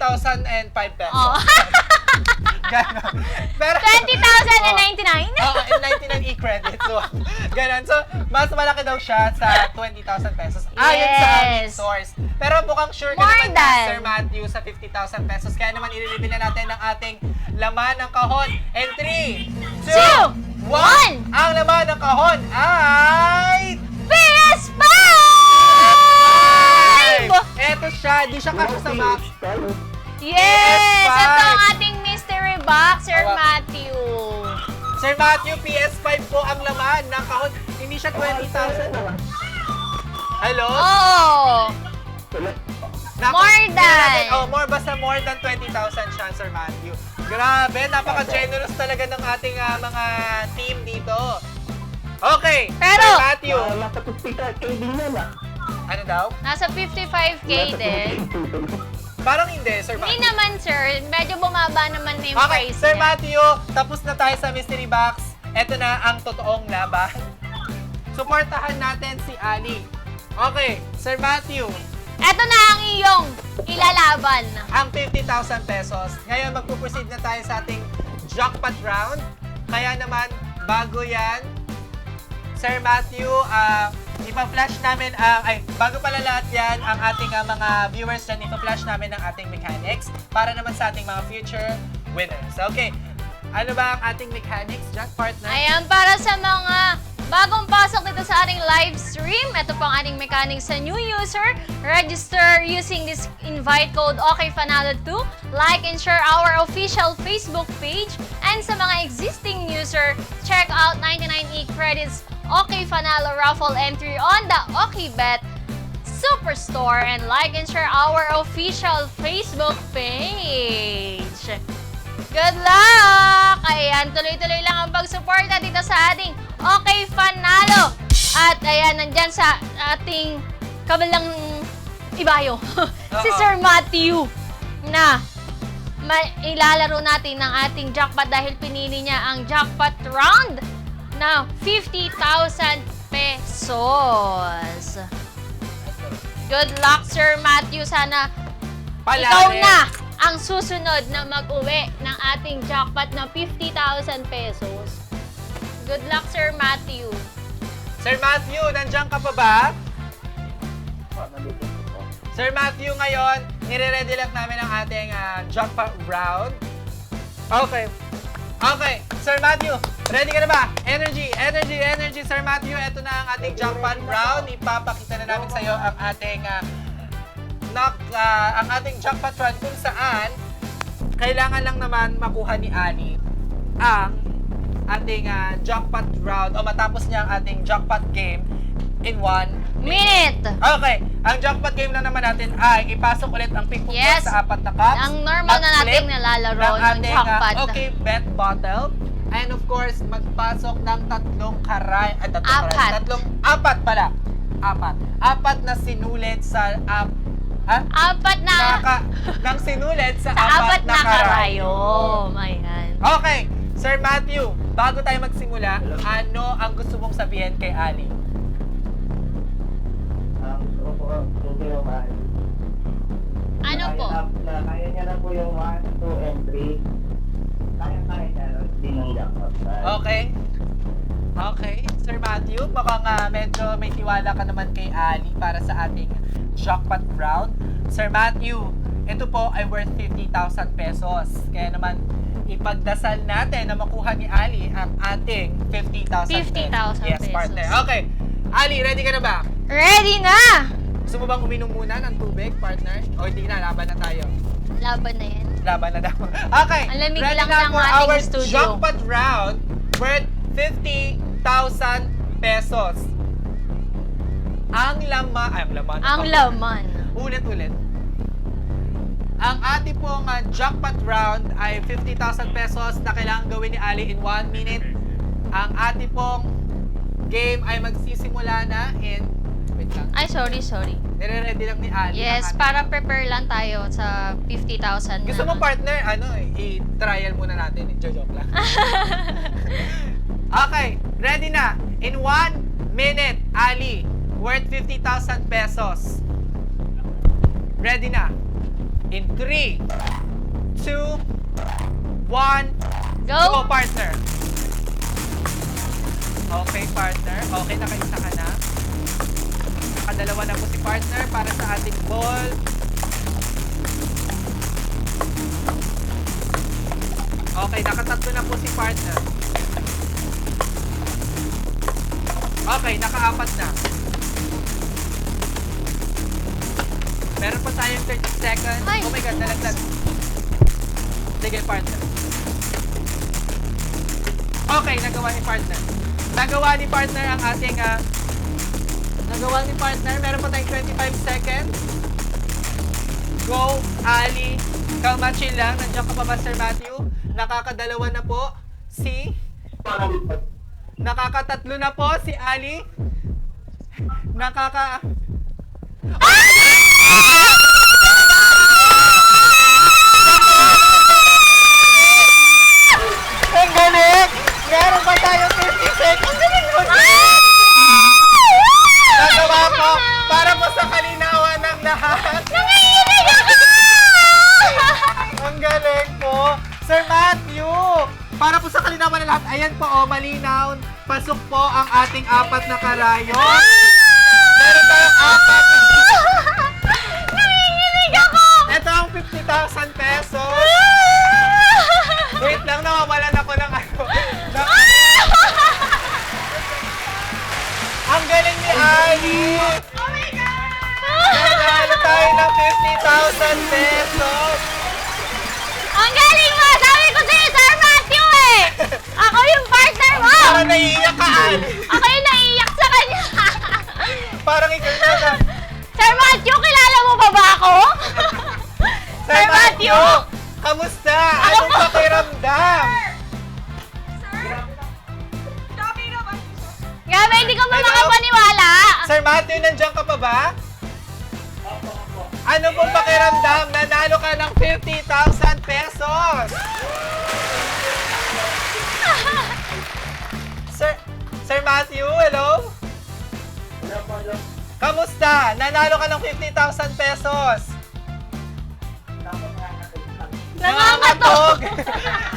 pesos. Oh. Ganon. Pero, 20,099? Oo, and 99 e-credit. So, ganon. So, mas malaki daw siya sa 20,000 pesos. Ayon sa aming Yes. source. Pero mukhang sure ka More naman na, than. Sir Matthew, sa 50,000 pesos. Kaya naman, i-reveal na natin ang ating laman ng kahon. And 3, 2, 1! Ang laman ng kahon ay... PS5! Eto siya. Di siya kasya sa box. Yes! PS5. Ito ang ating mystery box, Sir Awa. Matthew. Sir Matthew, PS5 po ang laman ng kahon. Hindi siya 20,000. Hello? Oh! More than. Basta more than 20,000 siya, Sir Matthew. Grabe, napaka-generous talaga ng ating mga team dito. Okay, Pero- Sir Matthew. Nasa 55K din yan ah. Ano daw? Nasa 55K din. Parang hindi, Sir Hindi Matthew. naman, sir. Medyo bumaba naman na yung Okay, price Sir niya. Matthew, tapos na tayo sa mystery box. Ito na ang totoong laban. Suportahan natin si Ali. Okay, Sir Matthew, Ito na ang iyong ilalaban. ang 50,000 pesos. Ngayon, magpuproceed na tayo sa ating jackpot round. Kaya naman, bago yan, Sir Matthew, ipa-flash namin bago pala lahat yan, ang ating mga viewers dyan, ipa-flash namin ang ating mechanics para naman sa ating mga future winners. Okay, ano ba ang ating mechanics, Jack partner? Ayan, para sa mga bagong pasok dito sa ating live stream, ito po ang ating mechanics sa new user. Register using this invite code OKFanalo2. Like and share our official Facebook page. And sa mga existing user, check out 99 credits OK Fanalo raffle entry on the OKBet Superstore and like and share our official Facebook page. Good luck! Ayan, tuloy-tuloy lang ang pagsuporta dito sa ating OK Fanalo. At ayan, nandyan sa ating kabilang ibayo, si Sir Matthew na ilalaro natin ng ating jackpot dahil pinili niya ang jackpot round na 50,000 pesos. Good luck, Sir Matthew. Sana ikaw na ang susunod na mag-uwi ng ating jackpot na 50,000 pesos. Good luck, Sir Matthew. Sir Matthew, nandiyan ka pa ba? Sir Matthew, ngayon, nire-ready lang namin ang ating jackpot round. Okay. Okay, Sir Matthew, ready ka na ba? Energy, energy, energy, Sir Matthew. Ito na ang ating jackpot round. Ipapakita na namin sa iyo ang ating ang ating jackpot round kung saan kailangan lang naman makuha ni Ali ang ating jackpot round o matapos niya ang ating jackpot game in 1 Minute! Okay, ang jackpot game lang naman natin ay ipasok ulit ang ping pong Yes. sa 4 na cups. Ang normal na nating mag-flip nalalaro ng ng ating jackpot. okay bet bottle. And of course, magpasok ng apat na sinulit sa Apat na ng sinulit sa apat na karayo. karayom. Ayan. Okay, Sir Matthew, bago tayo magsimula, ano ang gusto mong sabihin kay Ali? Gusto ko po, hindi naman. Ano po? Kaya niya na po yung 1, 2, and 3. Kaya niya na din ng jackpot. Okay. Okay, Sir Matthew, mukhang medyo may tiwala ka naman kay Ali para sa ating jackpot round. Sir Matthew, ito po ay worth 50,000 pesos. Kaya naman, ipagdasal natin na makuha ni Ali ang ating 50,000 pesos. 50,000 Yes, pesos. partner. Okay. Ali, ready ka na ba? Ready na! Gusto mo bang uminom muna ng tubig, partner? O hindi na, laban na tayo. Laban na yan. Laban na daw. Okay. Ang lamig ready lang na ng for ating our studio. jackpot round worth 50,000 pesos. Ang laman. Ang laman. Ulit-ulit. Ang ating pong jackpot round ay 50,000 pesos na kailangan gawin ni Ali in 1 minute. Ang ating pong game ay magsisimula na in... Wait lang. Ay, sorry. Nire-ready lang ni Ali. Yes, ang ating- para prepare lang tayo sa 50,000 na. Gusto mo partner, i-trial muna natin. Joke lang. Okay, ready na. In 1 minute, Ali, worth 50,000 pesos. Ready na. In 3, 2, 1, Go! partner. Okay, partner. Okay, nakaisa ka na. Nakadalawa na po si partner para sa ating ball. Okay, nakatatlo na po si partner. Okay, nakaapat na. Meron pa tayong 30 seconds. Ay. Oh my God, nalaglag. Sige, partner. Okay, nagawa ni partner. Nagawa ni partner ang ating... nagawa ni partner. Meron pa tayong 25 seconds. Go, Ali. Kalma, chill lang. Nandiyan ka pa ba, Sir Matthew? Nakakadalawa na po si... Nakakatatlo na po si Ali. Ang galing! Meron ba tayo 50 seconds? Nagawa ko para po sa kalinawan ng lahat. Nanginginig ako! Ang galing po. Sir Matthew, para po sa kalinawan ng lahat, ayan po, malinaw. Pasok po ang ating 4 na karayon. Meron tayong 4. Nanginginig ako! Ito ang 50,000 pesos. Wait lang, nawawalan ako ng ano. Ang galing ni Ali! Oh my God! Nanalo tayo ng 50,000 pesos. Ang galing mo! Sabi ko sa'yo, Sir Matthew eh! Ako yung partner mo! Parang naiiyak ka, Ali. Ako yung naiiyak sa kanya! Parang ikaw na. Sir Matthew, kilala mo ba ako? Sir Matthew! Kamusta? Anong pakiramdam? Grabe, hindi ko pa Hello? makapaniwala! Sir Matthew, nandiyan ka pa ba? Ano pong pakiramdam? Nanalo ka ng 50,000 pesos! Sir Matthew, hello? Kamusta? Nanalo ka ng 50,000 pesos! Nangangatog!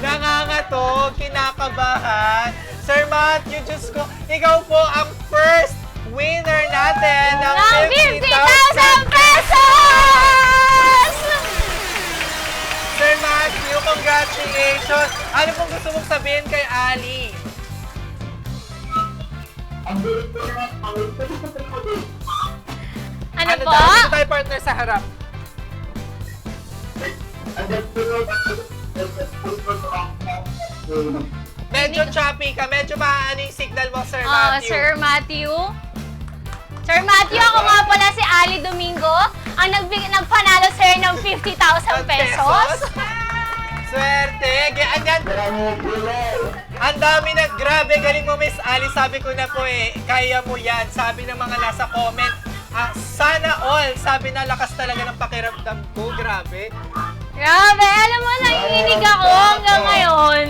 Nangangatog! Kinakabahan! Sir Matthew, Diyos ko, ikaw po ang first winner natin ng Ng 50,000 50,000 pesos! Sir Matthew, congratulations! Ano pong gusto mong sabihin kay Ali? Ang bilis ko na, ang bilis ko na. Ano po? daw? Dito tayo partner sa harap. Medyo choppy ka, medyo maano yung signal mo, Sir Matthew. Sir Matthew. Sir Matthew, ako nga pala si Ali Domingo, ang nagpanalo sir ng 50,000 pesos. Swerte! Ganyan! Ang dami na, grabe, galing mo, Miss Ali. Sabi ko na po kaya mo yan. Sabi ng mga nasa comment, sana all. Sabi na, lakas talaga ng pakiramdam ko. Grabe. Grabe, alam mo, nanginginig ako hanggang ngayon.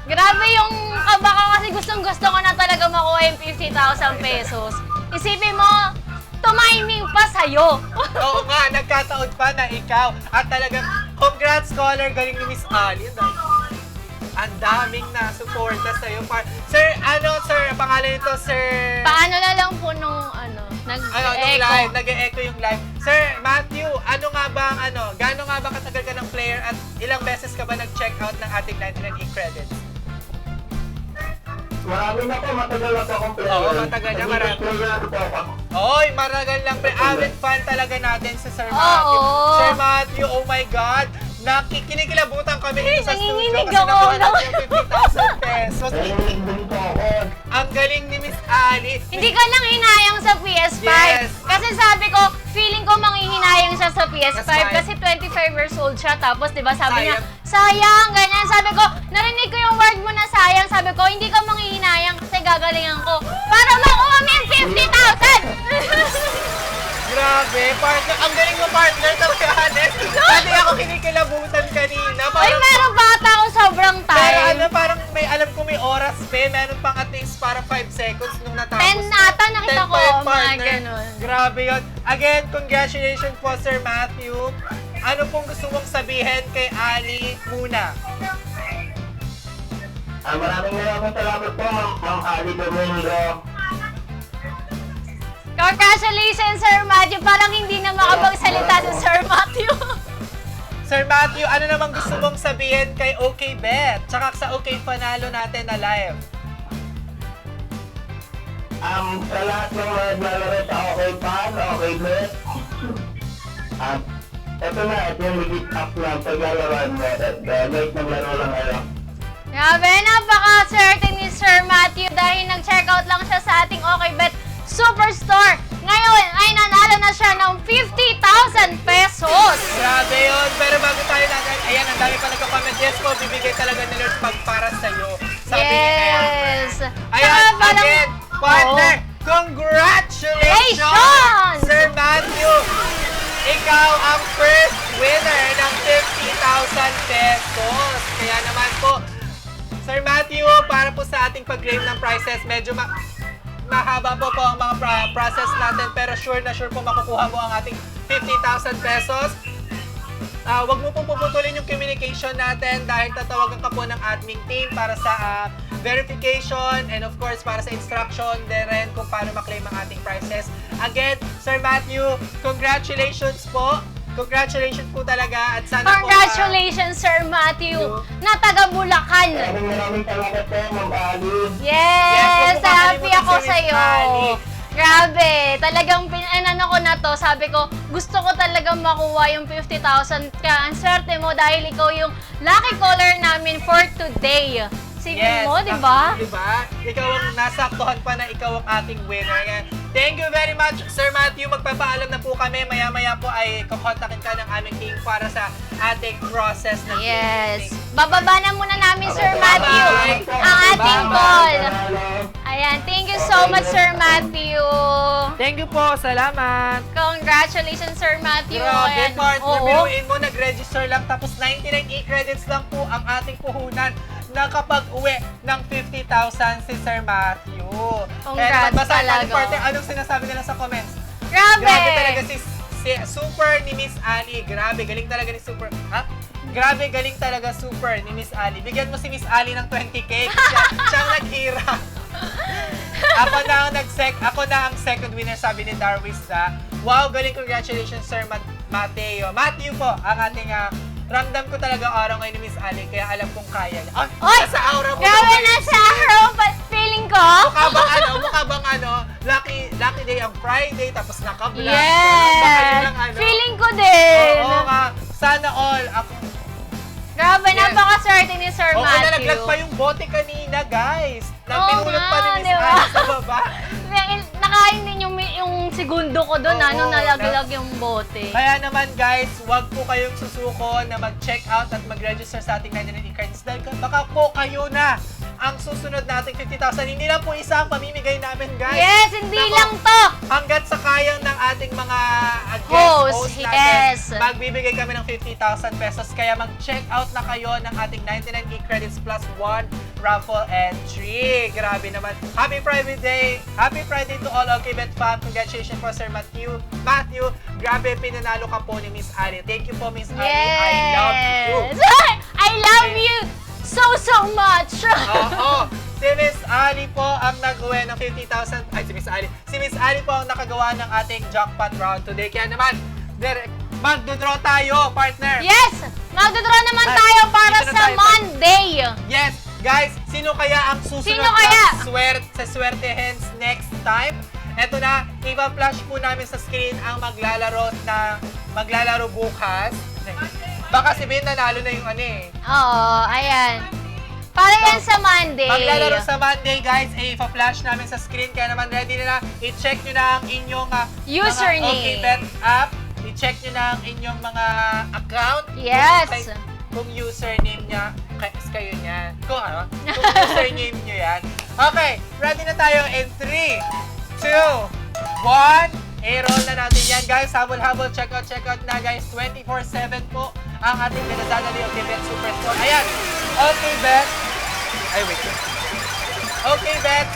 Grabe yung kabaka kasi gustong-gusto ko na talaga makuha yung 50,000 pesos. Isipin mo, tumiming pa sa'yo. Oo nga, nagkataon pa na ikaw. At talagang, congrats, caller. Galing ni Miss Ali. Ang daming na-suporta sa'yo. Sir, sir, pangalan nito, Sir... Paano na lang po nung nung nag-echo? live, nag-e-echo yung live. Sir Matthew, gaano nga ba katagal ka ng player at ilang beses ka ba nag-check out ng ating 99 e-credits? Marami na po, matagal na po akong player. Oo, matagal na, marami. Player na po ako. Oy, maragal lang. Avid fan talaga natin si Sir Matthew. Oo. Sir Matthew, oh my God. Kinikilabutan kami dito sa studio nanginginig kasi ako. nakuha natin yung 50,000 pesos. Narinig din po ako. Ang galing ni Miss Ali. Hindi ka nang hinayang sa PS5. Yes. Kasi sabi ko, feeling ko manghihinayang siya sa PS5 PS5. kasi 25 years old siya. Tapos, di ba, sabi niya, Sayang. sayang, ganyan. Sabi ko, narinig ko yung word mo na sayang. Sabi ko, hindi ka manghihinayang kasi gagalingan ko para makuha mo yung 50,000! Grabe, partner. Ang galing mo, partner. Talaga, honest. Dati ako kinikilabutan kanina. Ay, meron bata ako sobrang Pero time. parang alam ko may oras pa. Meron pang at least para 5 seconds nung natapos. 10 ata nakita 10 ko, pa yung mga partner. ganun. Grabe yun. Again, congratulations po, Sir Matthew. Ano pong gusto mong sabihin kay Ali muna? Maraming salamat po, Ma'am Ali Domingo. Congratulations, Sir Matthew. Parang hindi na makapagsalita si Sir Matthew. Sir Matthew, ano namang gusto mong sabihin kay OK Bet? Tsaka sa OK Panalo natin na live. Sa lahat ng mga naglalaro sa Okay Pan, Okay Bet. Ito yung legit up na paglalaroan mo. Like naglaro lang kayo. Grabe, napaka-swerte ni Sir Matthew dahil nag-check out lang siya sa ating Okay Bet Superstore. Ngayon ay nanalo na siya ng 50,000 pesos. Grabe yun. Pero bago tayo natin, ayan, ang dami pa nagka-comment yes po, bibigay talaga ni Lord para sa'yo. Sabi ni Amber. Yes! Ayan, Saka parang- again, partner, Oo. congratulations, Congratulations! Sir Matthew! Ikaw ang first winner ng 50,000 pesos. Kaya naman po, Sir Matthew, para po sa ating pag-claim ng prizes, medyo mahaba po ang mga process natin, pero sure na sure po makukuha mo ang ating 50,000 pesos. Huwag mo pong puputulin yung communication natin dahil tatawagan ka po ng admin team para sa verification and of course para sa instruction din rin kung paano maklaim ang ating prizes. Again, Sir Matthew, congratulations po. Congratulations po talaga at sana Congratulations, Sir Matthew, na taga Bulacan. Maraming salamat po, Ma'am Ali. Yes! huwag mo Happy kakalimutan ako si Miss sa'yo. Ali. Grabe, talagang pinanano ko na to. Sabi ko, gusto ko talagang makuha yung 50,000. Kaya ang swerte mo dahil ikaw yung lucky caller namin for today. Sige mo, di ba? Diba? Ikaw ang nasaktuhan pa na ikaw ang ating winner. Yan. Thank you very much, Sir Matthew. Magpapaalam na po kami. Maya-maya po ay kukontakin ka ng aming team para sa ating process ng Yes. payment. Bababa na muna namin, Sir Matthew, ang ating call. Ayan, thank you so much, Sir Matthew. Thank you po. Salamat. Congratulations, Sir Matthew. Grabe, Ayan. partner. Oo. Biruin mo, nag-register lang tapos 99 e-credits lang po ang ating puhunan nakapag-uwi ng 50,000 si Sir Matthew. Congrats basahin natin, talaga. partner, anong sinasabi nila sa comments? Grabe. Grabe talaga si Super ni Miss Ali. Grabe, galing talaga ni Super. Ha? Grabe, galing talaga Super ni Miss Ali. Bigyan mo si Miss Ali ng 20K. Siya ang naghirap. Ako na ang second winner, sabi ni Darwis. Wow, galing. Congratulations, Sir Mateo. Matthew po, ang ating ramdam ko talaga araw ngayon ni Miss Ali, kaya alam kong kaya niya. Ay, Oy! nasa aura mo. Grabe, nasa araw pa. Feeling ko. Mukha bang lucky day ang Friday, tapos naka-vlog. Yes. Baka yun ang Feeling ko din. Oo nga. Sana all. Grabe, Yes. napakaswerte ni Sir Oo, Matthew. nalaglag pa yung bote kanina, guys. Oo Pinulot pa ni nga, Miss di ba? Ali sa baba. Nakain din yung segundo ko doon, Oo, nalaglag yung bote. Kaya naman guys, wag po kayong susuko na mag-check out at mag-register sa ating 99 e-credits dahil baka po kayo na ang susunod nating 50,000. Hindi lang po isa ang pamimigay namin, guys. Yes, hindi Nako, lang to. Hanggat sa kayang ng ating mga Host, natin, yes. magbibigay kami ng 50,000 pesos. Kaya mag-check out na kayo ng ating 99 e-credits plus 1 raffle entry. Grabe naman. Happy Friday Day. Happy Friday to all OKBet fam. Congratulations po, Sir Matthew. Grabe, pinanalo ka po ni Miss Ali. Thank you po, Miss Ali. I love you. I love you so much. Oo. Si Miss Ali po ang nag-uwi ng 50,000. Ay, si Miss Ali. Si Miss Ali po ang nakagawa ng ating jackpot round today. Kaya naman, magdodraw tayo, partner. Yes! Magdodraw naman Ay, tayo para dito na sa tayo. Monday. Yes, guys, sino kaya ang susunod Sino kaya? sa swerte hands next time? Eto na, ipa-flash po namin sa screen ang maglalaro bukas. Baka si Ben nanalo na yung Oo, ayan. Para yan sa Monday. Maglalaro sa Monday, guys, ipa-flash namin sa screen. Kaya naman ready na i-check nyo na ang inyong Username. mga OKBet app. I-check nyo na ang inyong mga account. Yes. Kung username niya, kayo niya. Kung username nyo yan. Okay, ready na tayo in 3, 2, 1. I-roll na natin yan, guys. Habol-habol, check out na, guys. 24/7 po ang ating pinadala ni OKBet Superstore. Ayan, OKBet. Ay, wait. OKBet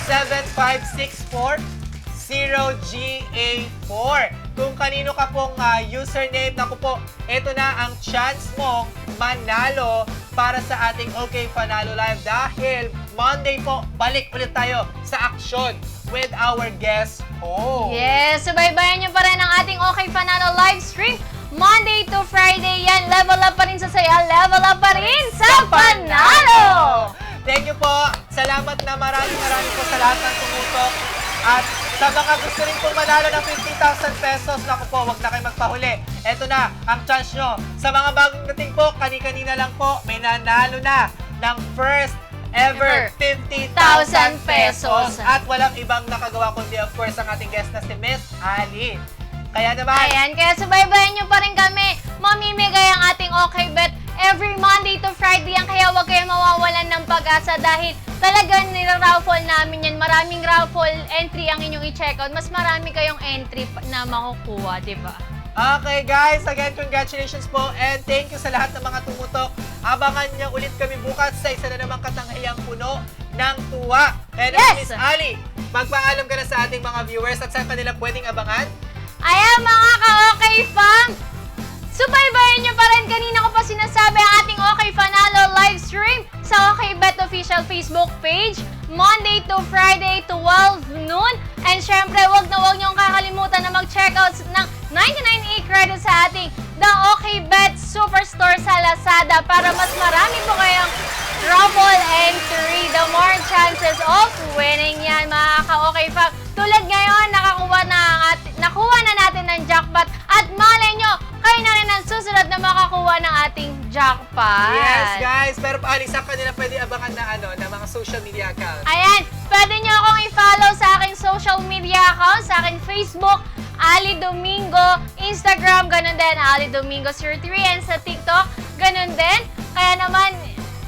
75640GA4. Kung kanino ka pong username, naku po, ito na ang chance mong manalo para sa ating OK Panalo Live dahil Monday po, balik ulit tayo sa aksyon with our guest host. Yes, subaybayan nyo pa rin ang ating OK Panalo live stream. Monday to Friday yan. Level up pa rin sa saya, level up pa rin sa panalo! Thank you po. Salamat na maraming po sa lahat ng tumutok. At sa mga gusto rin pong manalo ng 50,000 pesos, naku po, huwag na kayo magpahuli. Ito na ang chance nyo. Sa mga bagong dating po, kani-kanina lang po, may nanalo na ng first ever 50,000 pesos. At walang ibang nakagawa kundi of course ang ating guest na si Miss Ali. Kaya naman, Ayan, kaya subaybayan nyo pa rin kami. Mamimigay ang ating OKBet every Monday to Friday ang mawawalan ng pag-asa dahil talagang nira-raffle namin yan. Maraming raffle entry ang inyong i-check out. Mas marami kayong entry na makukuha, di ba? Okay guys, again, congratulations po and thank you sa lahat ng mga tumutok. Abangan niyo ulit kami bukas sa isa na namang katanghayang puno ng tuwa. Kaya naman, Yes! Miss Ali, magpaalam ka na sa ating mga viewers at saan kanila pwedeng abangan? Ayan mga ka-Okay fam! Subaybayan nyo pa rin, kanina ko pa sinasabi ang ating Okay Fanalo live stream sa Okay Bet official Facebook page, Monday to Friday, 12 noon. And syempre, wag na wag nyo kakalimutan na mag-check out ng 99 credit sa ating The Okay Bet Superstore sa Lazada para mas marami po kayong raffle entry. The more chances of winning yan, mga ka-Okay fam. Tulad ngayon, nakuha na natin ng jackpot at malay nyo, kayo na rin ang susunod na makakuha ng ating jackpot. Yes guys, pero paano sa kanila pwede abangan na mga social media accounts? Ayan, pwede nyo akong i-follow sa aking social media account, sa aking Facebook, Ali Domingo, Instagram, ganun din, Ali Domingo 03, and sa TikTok, ganun din. Kaya naman,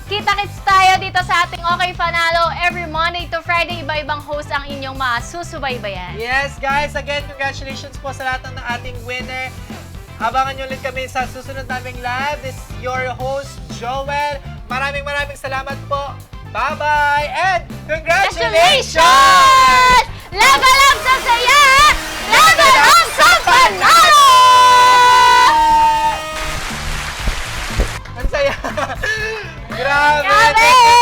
kita-kits tayo dito sa ating Okay Fanalo every Monday to Friday. Iba-ibang host ang inyong masusubaybayan. Yes guys, again, congratulations po sa lahat ng ating winner. Abangan nyo ulit kami sa susunod naming live. This is your host, Joel. Maraming salamat po. Bye-bye! And congratulations! Level up sa saya! Level up sa panalo! Ang saya! Grabe! Grabe!